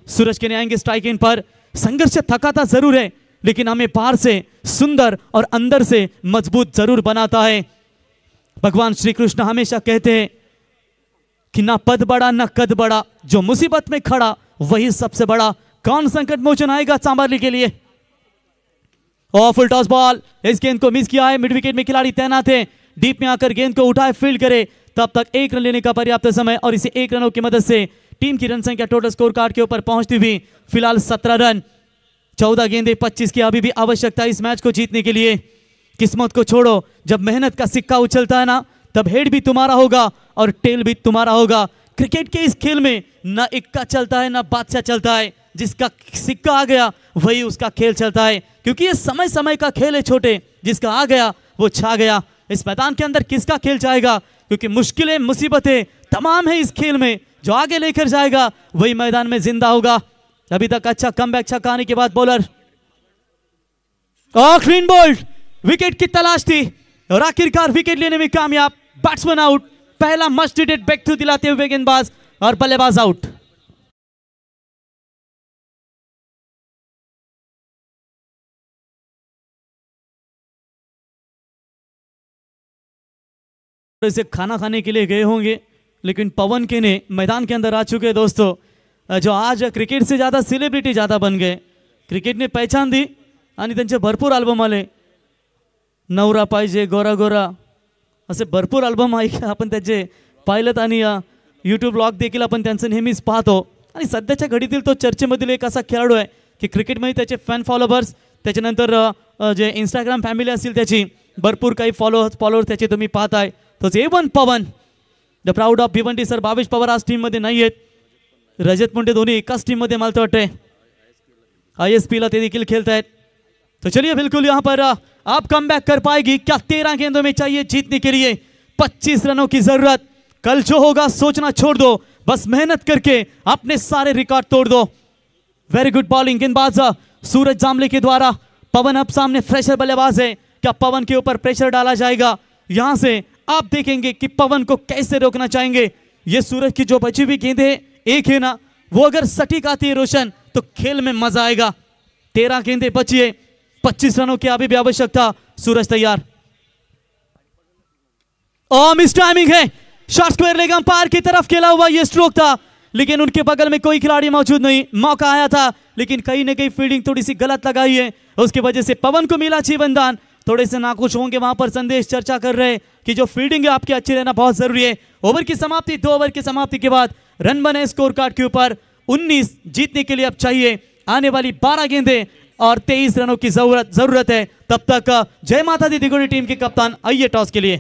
सूरज के आएंगे स्ट्राइक इन पर, संघर्ष थकाता जरूर है लेकिन हमें बाहर से सुंदर और अंदर से मजबूत जरूर बनाता है। भगवान श्री कृष्ण हमेशा कहते हैं कि ना पद बड़ा ना कद बड़ा, जो मुसीबत में खड़ा वही सबसे बड़ा। कौन संकट मोचन आएगा सांबाली के लिए? और फुल टॉस बॉल, इस गेंद को मिस किया है, मिड विकेट में खिलाड़ी तैनात है, डीप में आकर गेंद को उठाए फील्ड करे, तब तक 1 रन लेने का पर्याप्त समय और इसे 1 रनों की मदद से टीम की रन संख्या टोटल स्कोर कार्ड के ऊपर पहुंचती हुई फिलहाल 17 रन, 14 गेंदें 25 की अभी भी आवश्यकता इस मैच को जीतने के लिए। किस्मत को छोड़ो, जब मेहनत का सिक्का उछलता है ना, तब हेड भी तुम्हारा होगा और टेल भी तुम्हारा होगा। क्रिकेट के इस खेल में ना इक्का चलता है ना बादशाह चलता है, जिसका सिक्का आ गया वही उसका खेल चलता है, क्योंकि ये समय समय का खेल है छोटे, जिसका आ गया वो छा गया। इस मैदान के अंदर किसका खेल जाएगा, क्योंकि मुश्किलें मुसीबतें तमाम है इस खेल में, जो आगे लेकर जाएगा वही मैदान में जिंदा होगा। अभी तक अच्छा कमबैक छक्का आने के बाद बॉलर और क्लीन बोल्ड, विकेट की तलाश थी और आखिरकार विकेट लेने में कामयाब। बैट्समैन आउट, पहला मस्ट हिटेड बैक थ्रू दिलाते हुए गेंदबाज और बल्लेबाज आउट। इसे खाना खाने के लिए गए होंगे, लेकिन पवन के ने मैदान के अंदर आ चुके हैं दोस्तों, जो आज क्रिकेट से ज़्यादा सेलिब्रिटी ज़्यादा बन गए। क्रिकेटने पहचान दी आणि त्यांचे भरपूर अल्बम आले, नवरा पाहिजे गोरा गोरा असे भरपूर अल्बम आपण त्याचे पाहिलेत आणि यूट्यूब ब्लॉग देखील आपण त्यांचं नेहमीच पाहतो। आणि सध्याच्या घडीतील तो चर्चेमधील एक असा खेळाडू आहे की क्रिकेटमध्ये त्याचे फॅन फॉलोवर्स, त्याच्यानंतर जे इंस्टाग्राम फॅमिली असतील त्याची भरपूर काही फॉलोअर्स त्याचे तुम्ही पाहताय, तोच A1 Pawan, the proud of Bhiwandi sir. Bhavesh Pawar आज टीममध्ये नाही आहेत, रजत मुंडे दोन्ही एकाच टीममध्ये मला तर वाटतंय ISP ला ते देखील खेलते हैं। तो चलिए बिल्कुल यहाँ पर आप कम बैक कर पाएगी क्या? 13 गेंदों में चाहिए जीतने के लिए 25 रनों की जरूरत। कल जो होगा सोचना छोड़ दो, बस मेहनत करके अपने सारे रिकॉर्ड तोड़ दो। वेरी गुड बॉलिंग, गेंदबाज सूरज जामले के द्वारा। पवन अब सामने फ्रेशर बल्लेबाज है, क्या पवन के ऊपर प्रेशर डाला जाएगा? यहां से आप देखेंगे कि पवन को कैसे रोकना चाहेंगे। ये सूरज की जो बची हुई गेंद है एक है ना, वो अगर सटीक आती है रोशन तो खेल में मजा आएगा। 13 गेंदें बची है, 25 रनों की अभी भी आवश्यकता। सूरज तैयार, और मिस टाइमिंग है, शॉट स्क्वायर लेग अंपायर की तरफ खेला हुआ ये स्ट्रोक था, लेकिन उनके बगल में कोई खिलाड़ी मौजूद नहीं। मौका आया था लेकिन कहीं ना कहीं फील्डिंग थोड़ी सी गलत लगाई है, उसकी वजह से पवन को मिला जीवनदान। थोड़े से नाखुश होंगे वहां पर, संदेश चर्चा कर रहे हैं कि जो फील्डिंग है आपकी अच्छी रहना बहुत जरूरी है। ओवर की समाप्ति, 2 ओवर की समाप्ति के बाद रन बने स्कोर कार्ड के ऊपर 19। जीतने के लिए अब चाहिए आने वाली 12 गेंदें और 23 रनों की जरूरत है। तब तक जय माता दी दिगोड़ी टीम के कप्तान आइए टॉस के लिए।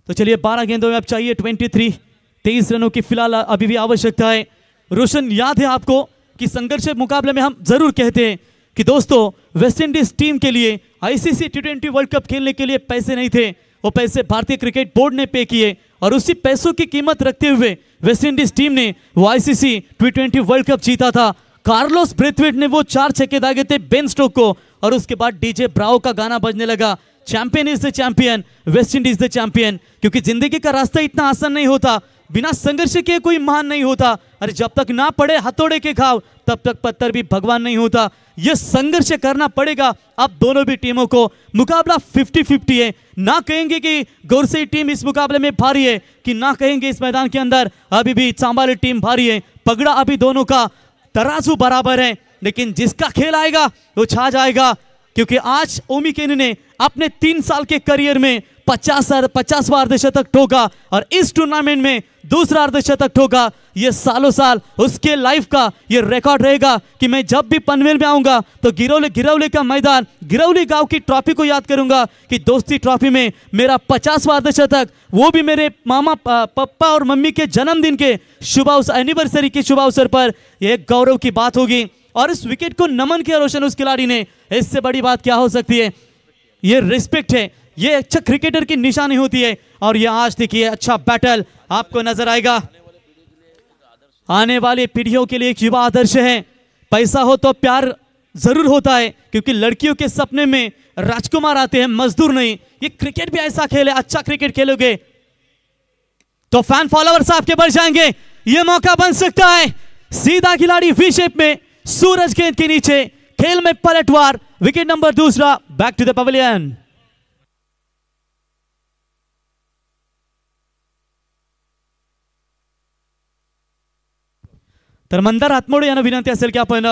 तो चलिए 12 गेंदों में अब चाहिए 23 रनों की फिलहाल अभी भी आवश्यकता है। रोशन, याद है आपको कि संघर्ष मुकाबले में हम जरूर कहते हैं कि दोस्तों वेस्ट इंडीज टीम के लिए ICC T20 वर्ल्ड कप खेलने के लिए पैसे नहीं थे, वो पैसे भारतीय क्रिकेट बोर्ड ने पे किए और उसी पैसों की कीमत रखते हुए वेस्ट इंडीज टीम ने वो ICC T20 वर्ल्ड कप जीता था। कार्लोस ब्रेथवेट ने वो 4 छक्के दागे थे बेन स्टोक को, और उसके बाद DJ ब्रावो का गाना बजने लगा, champion is the champion, West Indies the champion. क्योंकि जिंदगी का रास्ता इतना आसान नहीं होता, बिना संघर्ष के कोई महान नहीं होता। अरे जब तक ना पड़े हथौड़े के घाव तब तक पत्थर भी भगवान नहीं होता। यह संघर्ष करना पड़ेगा अब दोनों भी टीमों को। मुकाबला 50-50 है, ना कहेंगे कि गोरसे टीम इस मुकाबले में भारी है, कि ना कहेंगे इस मैदान के अंदर अभी भी चांबाली टीम भारी है। पगड़ा अभी दोनों का तराजू बराबर है, लेकिन जिसका खेल आएगा वो छा जाएगा। क्योंकि आज ओमी केन ने अपने 3 साल के करियर में 50वां अर्धशतक ठोका और इस टूर्नामेंट में दूसरा अर्धशतक ठोका। ये सालों साल उसके लाइफ का ये रिकॉर्ड रहेगा कि मैं जब भी पनवेल में आऊंगा तो गिरौली का मैदान, गिरौली गांव की ट्रॉफी को याद करूंगा कि दोस्ती ट्रॉफी में मेरा 50वां अर्धशतक, वो भी मेरे मामा पापा और मम्मी के जन्मदिन के एनिवर्सरी के शुभ अवसर पर, यह गौरव की बात होगी। और इस विकेट को नमन किया रोशन उस खिलाड़ी ने, इससे बड़ी बात क्या हो सकती है। ये रिस्पेक्ट है, ये अच्छा क्रिकेटर की निशानी होती है। और ये आज देखिए अच्छा बैटल आपको नजर आएगा। आने वाली पीढ़ियों के लिए एक युवा आदर्श है। पैसा हो तो प्यार जरूर होता है, क्योंकि लड़कियों के सपने में राजकुमार आते हैं, मजदूर नहीं। ये क्रिकेट भी ऐसा खेल है, अच्छा क्रिकेट खेलोगे तो फैन फॉलोअर्स आपके बढ़ जाएंगे। ये मौका बन सकता है। सीधा खिलाड़ी वी शेप में, सूरज गेंद के नीचे, खेल में पलटवार, विकेट नंबर दूसरा, बैक टू द पवेलियन। तर मंदार हातमोडे यांना विनंती असेल की आपण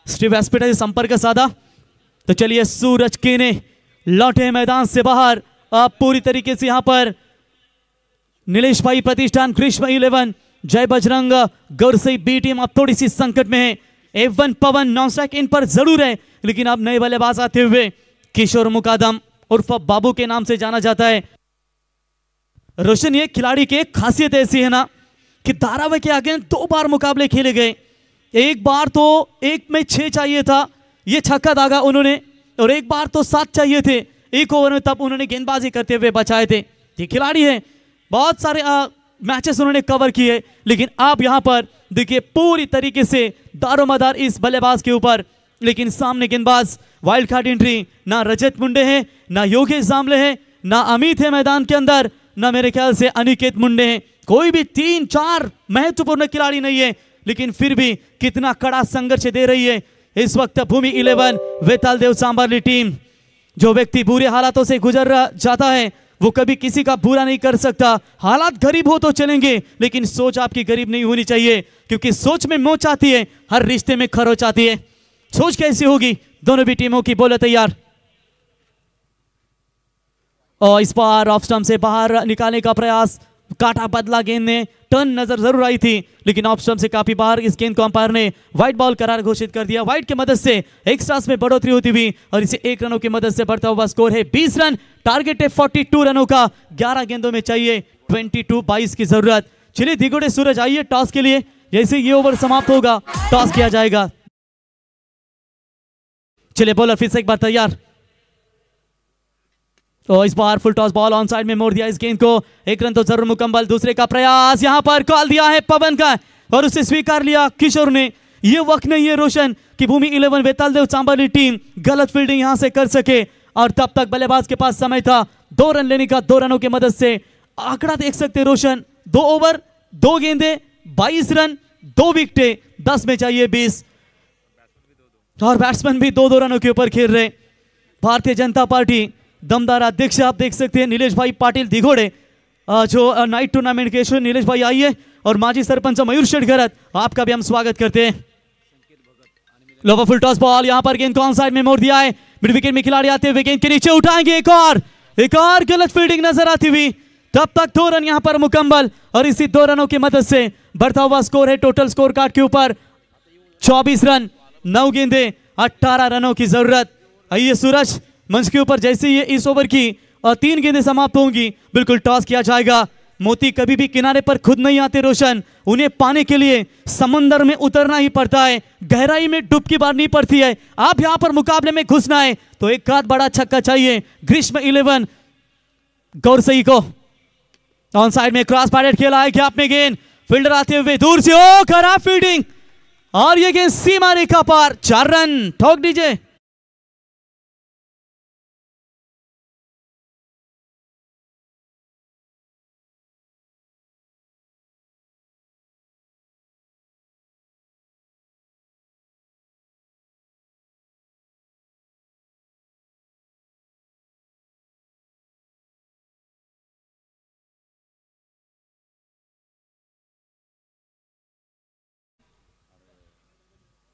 श्री व्यासपीठाशी संपर्क साधा। तो चलिए सूरज केने लौटे मैदान से बाहर। अब पूरी तरीके से यहां पर नीलेश भाई प्रतिष्ठान, ग्रीष्म 11, जय बजरंग, गौरसई बी टीम अब थोड़ी सी संकट में है। F1 Pawan non strike in पर जरूर है, लेकिन अब नए बल्लेबाज आते हुए किशोर मुकादम उर्फ बाबू के नाम से जाना जाता है। रोशन, ये खिलाड़ी की खासियत ऐसी है ना कि धारावी के आगे 2 बार मुकाबले खेले गए। एक बार तो 1 में 6 चाहिए था, ये छक्का दागा उन्होंने, और एक बार तो 7 चाहिए थे 1 ओवर में, तब उन्होंने गेंदबाजी करते हुए बचाए थे। ये खिलाड़ी है, बहुत सारे मैचेस उन्होंने कवर किए, लेकिन आप यहां पर देखिए पूरी तरीके से दारोमदार इस बल्लेबाज के ऊपर। लेकिन सामने गेंदबाज वाइल्ड कार्ड एंट्री, ना रजत मुंडे है, ना योगेश जामले है, ना अमित है मैदान के अंदर, ना मेरे ख्याल से अनिकेत मुंडे हैं। कोई भी 3-4 महत्वपूर्ण खिलाड़ी नहीं है, लेकिन फिर भी कितना कड़ा संघर्ष दे रही है इस वक्त भूमि 11 वेताल देव सांबरली टीम। जो व्यक्ति बुरे हालातों से गुजर जाता है वो कभी किसी का बुरा नहीं कर सकता। हालात गरीब हो तो चलेंगे, लेकिन सोच आपकी गरीब नहीं होनी चाहिए, क्योंकि सोच में मोच आती है, हर रिश्ते में खरोच आती है। सोच कैसी होगी, दोनों भी टीमों की बोले तैयार। और इस बार ऑफ स्टंप से बाहर निकालने का प्रयास, काटा बदला, गेंद ने टर्न नजर जरूर आई थी, लेकिन ऑफ स्टंप से काफी बाहर इस गेंद को अंपायर ने व्हाइट बॉल करार घोषित कर दिया। व्हाइट की मदद से एक्स्ट्रास में बढ़ोतरी होती हुई और इसे 1 रनों की मदद से बढ़ता हुआ स्कोर है 20 रन। टारगेट है 42 रनों का, 11 गेंदों में चाहिए 22 की जरूरत। चलिए दिगोड़े सूरज आइए टॉस के लिए। जैसे ये ओवर समाप्त होगा टॉस किया जाएगा। चलिए बॉलर फिर से एक बार तैयार। तो इस बार full toss ball on side में मोड़ दिया इस गेंद को। 1 रन तो जरूर मुकम्मल। दूसरे का प्रयास यहां पर कॉल दिया है पवन का और उसे स्वीकार लिया किशोर ने। ये वक्त नहीं है रोशन कि भूमि 11 वेताल देव सांबरली टीम गलत फील्डिंग यहां से कर सके, और तब तक बल्लेबाज के पास समय था 2 रन लेने का। 2 रनों की मदद से आंकड़ा देख सकते रोशन, 2 ओवर 2 गेंदे 22 रन 2 विकेटें, 10 में चाहिए 20, और बैट्समैन भी 2-2 रनों के ऊपर खेल रहे। भारतीय जनता पार्टी दमदार अध्यक्ष आप देख सकते हैं नीलेश भाई पाटिल दिघोड़े, जो नाइट टूर्नामेंट के नीलेश भाई आइए, और माजी सरपंच मयूर शेठगरत, आपका भी हम स्वागत करते हैं। लोवर फुल टॉस बॉल, यहां पर गेंद को ऑन साइड में मोड़ दिया है। मिड विकेट में खिलाड़ी आते हुए गेंद के नीचे उठाएंगे, एक और गलत फील्डिंग नजर आती हुई। तब तक 2 रन यहां पर मुकम्मल, और इसी 2 रनों की मदद से बढ़ता हुआ स्कोर है टोटल स्कोर कार्ड के ऊपर 24 रन 9 गेंदे 18 रनों की जरूरत। आइए सूरज मंच के ऊपर। जैसे ही इस ओवर की 3 गेंदें समाप्त होंगी बिल्कुल टॉस किया जाएगा। मोती कभी भी किनारे पर खुद नहीं आते रोशन, उन्हें पाने के लिए समंदर में उतरना ही पड़ता है, गहराई में डुबकी मारनी पड़ती है। आप यहां पर मुकाबले में घुसना है तो एक आध बड़ा छक्का चाहिए ग्रीष्म 11 गौरसई को। ऑन साइड में क्रॉस पैडेड खेला है, गैप में गेंद, फील्डर आते हुए दूर से, ओ खराब फील्डिंग, और ये गेंद सीमा रेखा पार। 4 रन ठोक दीजिए।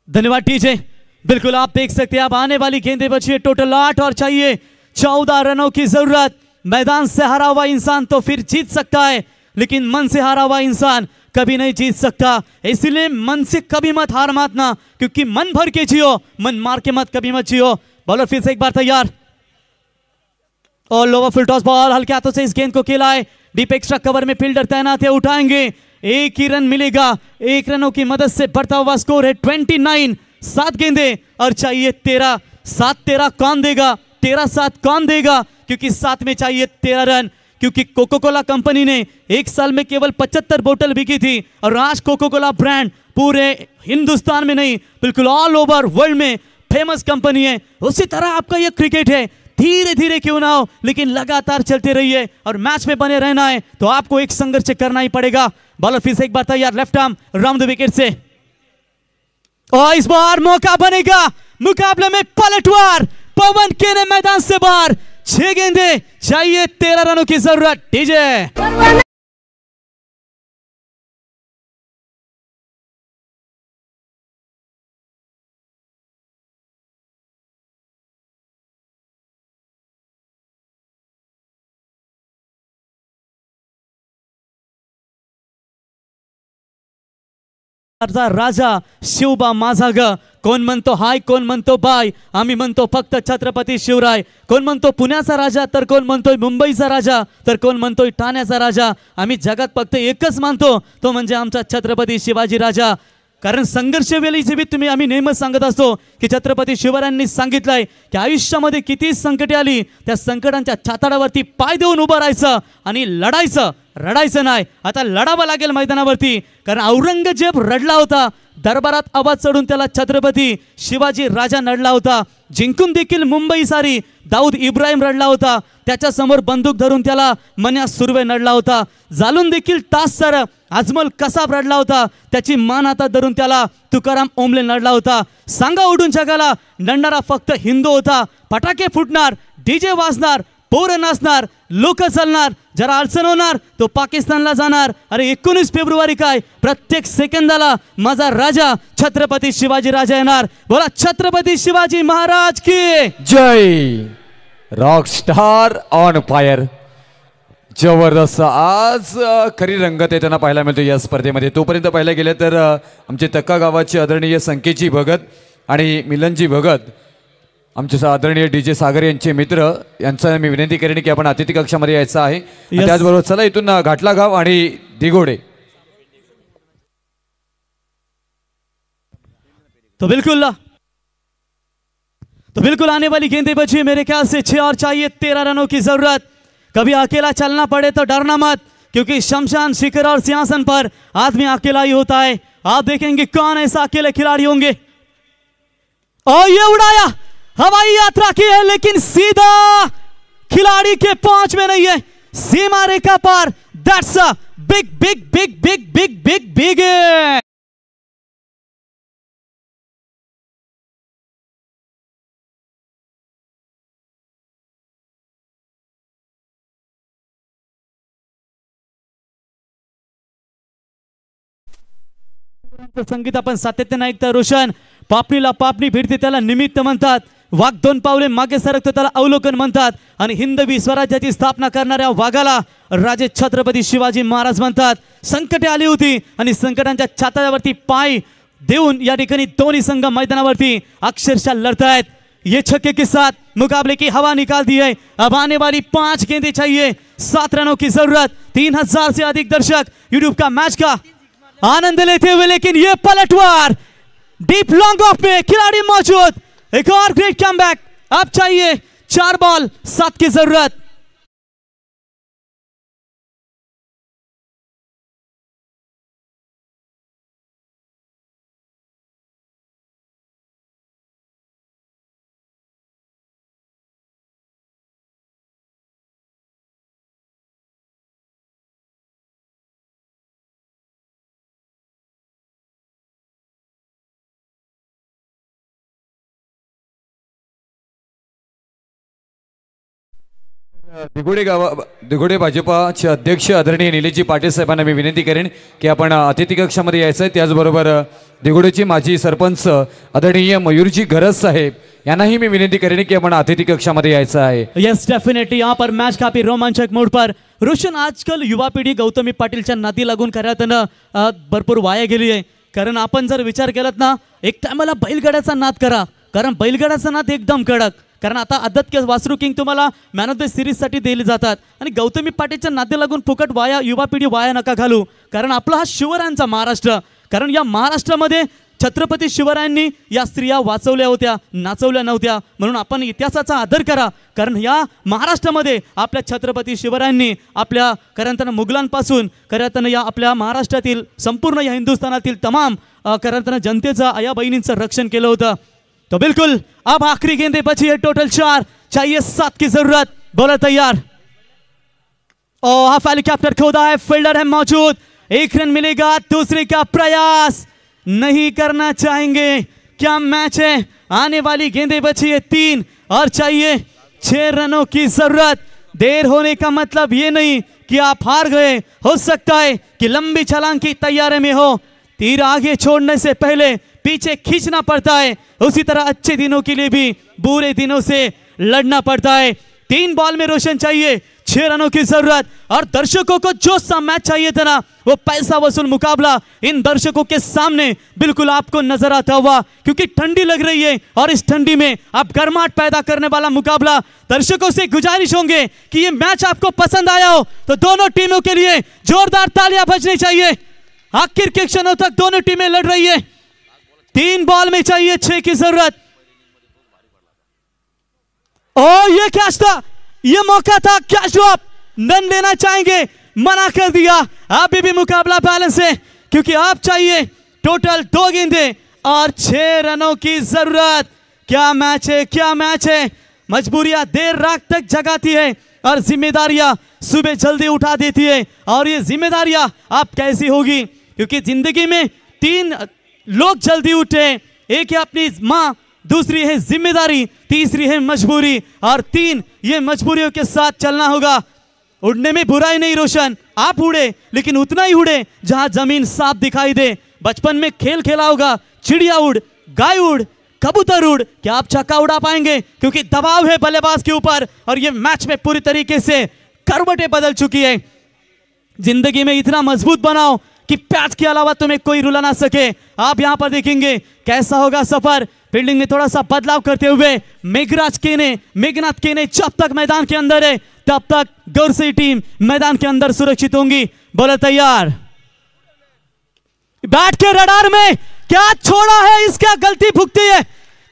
धन्यवाद टीजे। बिल्कुल आप देख सकते हैं, अब आने वाली गेंदें बची है टोटल 8 और चाहिए 14 रनों की जरूरत। मैदान से हारा हुआ इंसान तो फिर जीत सकता है, लेकिन मन से हारा हुआ इंसान कभी नहीं जीत सकता। इसलिए मन से कभी मत हार मानना, क्योंकि मन भर के जियो, मन मार के मत कभी मत जियो। बॉलर फिर से एक बार तैयार और लोवर फुल टॉस बॉल हल्के हाथों से इस गेंद को खेला है। डीप एक्स्ट्रा कवर में फील्डर तैनात है, उठाएंगे, एक ही रन मिलेगा। 1 रनों की मदद से बढ़ता हुआ स्कोर है 29। 7 गेंदे और चाहिए 13। 7-13 कौन देगा, 13-7 कौन देगा, क्योंकि 7 में चाहिए 13 रन। क्योंकि कोको कोला कंपनी ने 1 साल में केवल 75 बोतल बिकी थी और आज कोको कोला ब्रांड पूरे हिंदुस्तान में नहीं बिल्कुल ऑल ओवर वर्ल्ड में फेमस कंपनी है। उसी तरह आपका ये क्रिकेट है, धीरे धीरे क्यों ना हो लेकिन लगातार चलते रहिए और मैच में बने रहना है तो आपको एक संघर्ष करना ही पड़ेगा। बॉलर फिर से एक बार तैयार, left arm round the wicket से, और इस बार मौका बनेगा मुकाबले में पलटवार। पवन के ने मैदान से बाहर, 6 गेंदे चाहिए 13 रनों की जरूरत। डीजे राजा शिवबा माझा ग, कोण म्हणतो हाय, कोण म्हणतो बाय, आम्ही म्हणतो फक्त छत्रपती शिवराय। कोण म्हणतो पुण्याचा राजा, तर कोण म्हणतोय मुंबईचा राजा, तर कोण म्हणतोय ठाण्याचा राजा। आम्ही जगात फक्त एकच मानतो, तो म्हणजे आमचा छत्रपती शिवाजी राजा। कारण संघर्ष वेळी जीवित तुम्ही आम्ही नेहमीच सांगत असतो की छत्रपती शिवरायांनी सांगितलंय की आयुष्यामध्ये किती संकटे आली त्या संकटांच्या छाताडावरती पाय देऊन उभं राहायचं आणि लढायचं, रडायचं नाही। आता लढावं लागेल मैदानावरती, कारण औरंगजेब रडला होता, दरबारात आवाज चढून त्याला छत्रपती शिवाजी राजा नडला होता। जिंकून देखील मुंबई सारी दाऊद इब्राहिम रडला होता, त्याच्या समोर बंदूक धरून त्याला मन्या सुर्वे नडला होता। जालून देखील तासर अजमल कसाब रडला होता, त्याची मान हातात धरून त्याला तुकाराम ओंबले नडला होता। सांगा उडून जगाला नडणारा फक्त हिंदू होता। फटाके फुटणार, डीजे वाजणार, पोरं नाचणार, लोक चालणार, जरा अडचण होणार तो पाकिस्तानला जाणार। अरे 19 फेब्रुवारी काय, प्रत्येक सेकंदाला माझा राजा छत्रपती शिवाजी राजा येणार। बोला छत्रपती शिवाजी महाराज की जय। रॉक स्टार ऑन फायर, जबरदस्त आज खरी रंगत आहे त्यांना पाहायला मिळतो या स्पर्धेमध्ये। तोपर्यंत पाहायला गेले तर आमचे तक्का गावाचे आदरणीय संकेतजी भगत आणि मिलनजी भगत, आमचे आदरणीय डीजे सागर यांचे मित्र, यांचा मी विनंती करेन की आपण अतिथी कक्षामध्ये यायचं आहे। त्याचबरोबर चला इथून घाटला गाव आणि दिघोडे। तो बिल्कुल आने वाली गेंदें बची मेरे ख्याल से 6 और चाहिए 13 रनों की जरूरत। कभी अकेला चलना पड़े तो डरना मत, क्योंकि शमशान शिखर और सिंहासन पर आदमी अकेला ही होता है। आप देखेंगे कौन ऐसा अकेले खिलाड़ी होंगे। और ये उड़ाया, हवाई यात्रा की है लेकिन सीधा खिलाड़ी के पहुंच में नहीं है, सीमा रेखा पार। That's a big big big big big big big. संगीत आपण सातत्याने ऐकता। रोशन पापणीला पापणी भिडते त्याला निमित्त म्हणतात, वाघ 2 पावले मागे सरकतो त्याला अवलोकन म्हणतात, आणि हिंदवी स्वराज्याची स्थापना करणाऱ्या वाघाला राजे छत्रपती शिवाजी महाराज म्हणतात। संकटे आली होती आणि संकटांच्या छातावरती पाय देऊन या ठिकाणी दोन्ही संघ मैदानावरती अक्षरशः लढतायत। ये छक्के के साथ मुकाबले की हवा निकाल दी है। अब आने वाली 5 गेंदें चाहिए, 7 रनों की जरूरत। 3000 से अधिक दर्शक यूट्यूब का मैच का आनंद लेते हुए, लेकिन ये पलटवार डीप लॉन्ग ऑफ में खिलाड़ी मौजूद। एक और ग्रेट कमबैक। अब चाहिए 4 बॉल 7 की जरूरत। दिघोडे भाजपाचे अध्यक्ष आदरणीय निलेशजी पाटील साहेबांना मी विनंती करेन की आपण अतिथी कक्षामध्ये यायचं आहे। त्याचबरोबर दिघोडेचे माजी सरपंच आदरणीय मयूरजी गरज साहेब यांनाही मी विनंती करेन की आपण अतिथी कक्षामध्ये यायचं आहे. यस डेफिनेटली यहाँ पर मैच काफी रोमांचक मोड पर. रोशन, आजकाल युवा पिढी गौतमी पाटीलच्या नादी लागून खऱ्यातनं भरपूर वाया गेली आहे. कारण आपण जर विचार केलात ना, एक टायमाला बैलगाड्याचा नाद करा, कारण बैलगाड्याचा नाद एकदम कडक. कारण आता आदत वासरू किंग तुम्हाला मॅन ऑफ द सिरीजसाठी दिले जातात आणि गौतमी पाटीलच्या नादी लागून फुकट वाया युवा पिढी वाया नका घालू. कारण आपला हा शिवरायांचा महाराष्ट्र, कारण या महाराष्ट्रामध्ये छत्रपती शिवरायांनी या स्त्रिया वाचवल्या होत्या, नाचवल्या नव्हत्या. म्हणून आपण इतिहासाचा आदर करा. कारण या महाराष्ट्रामध्ये आपल्या छत्रपती शिवरायांनी आपल्या खऱ्यातनं मुघलांपासून खऱ्यातनं या आपल्या महाराष्ट्रातील संपूर्ण या हिंदुस्थानातील तमाम खऱ्यातनं जनतेचं आया बहिणींचं रक्षण केलं होतं. तो बिल्कुल अब आखिरी गेंदे बची है, टोटल 4, चाहिए 7 की जरूरत. बॉलर तैयार और हाफ हेलीकॉप्टर खोदा है, फील्डर है मौजूद. 1 रन मिलेगा, दूसरे का प्रयास नहीं करना चाहेंगे. क्या मैच है, आने वाली गेंदें बची है 3 और चाहिए 6 रनों की जरूरत. देर होने का मतलब ये नहीं कि आप हार गए, हो सकता है कि लंबी छलांग की तैयारी में हो. तीर आगे छोड़ने से पहले पीछे खींचना पड़ता है. उसी तरह अच्छे दिनों के लिए भी बुरे दिनों से लड़ना पड़ता है. 3 बॉल में रोशन चाहिए, 6 रनों की जरूरत. और दर्शकों को जो सा मैच चाहिए था ना, वो पैसा वसूल मुकाबला इन दर्शकों के सामने बिल्कुल आपको नजर आता हुआ. क्योंकि ठंडी लग रही है और इस ठंडी में आप गर्माहट पैदा करने वाला मुकाबला. दर्शकों से गुजारिश होंगे कि ये मैच आपको पसंद आया हो तो दोनों टीमों के लिए जोरदार तालियां बजनी चाहिए. आखिर के क्षणों तक दोनों टीमें लड़ रही है. 3 बॉल में चाहिए 6 की जरूरत. ओ ये कैच था, ये मौका था, कैच ड्रॉप. रन लेना चाहेंगे, मना कर दिया. अभी भी मुकाबला बैलेंस है क्योंकि आप चाहिए टोटल 2 गेंदें और 6 रनों की जरूरत. क्या मैच है, क्या मैच है. मजबूरियां देर रात तक जगाती है और जिम्मेदारियां सुबह जल्दी उठा देती है. और ये जिम्मेदारियां आप कैसी होगी, क्योंकि जिंदगी में 3 लोग जल्दी उठे. एक है अपनी माँ, दूसरी है जिम्मेदारी, तीसरी है मजबूरी. और 3 ये मजबूरियों के साथ चलना होगा. उड़ने में बुराई नहीं रोशन, आप उड़े लेकिन उतना ही उड़े जहां जमीन साफ दिखाई दे. बचपन में खेल खेला होगा, चिड़िया उड़, गाय उड़, कबूतर उड़. क्या आप छक्का उड़ा पाएंगे, क्योंकि दबाव है बल्लेबाज के ऊपर और ये मैच में पूरी तरीके से करवटें बदल चुकी है. जिंदगी में इतना मजबूत बनाओ कि पैच के अलावा तुम्हें कोई रुला ना सके. आप यहां पर देखेंगे कैसा होगा सफर. फील्डिंग में थोड़ा सा बदलाव करते हुए मेघनाथ केने जब तक मैदान के अंदर है तब तक गौरसई टीम मैदान के अंदर सुरक्षित होंगी. बॉलर तैयार, बैट के रडार में कैच छोड़ा है, इसका गलती भुगती है.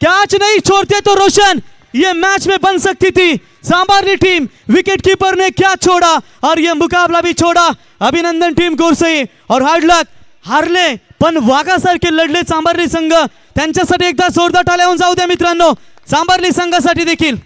कैच नहीं छोड़ते तो रोशन ये मैच में बन सकती थी. सांबारली टीम, विकेट कीपर ने कैच छोड़ा और ये मुकाबला भी छोड़ा. अभिनंदन टीम गौरसई और हार्ड लक. हारले पण वाघासारखे लढले सांबारली संघ. त्यांच्यासाठी एकदा जोरदार टाळ्या होऊन जाऊ द्या मित्रांनो, सांबारली संघासाठी देखील.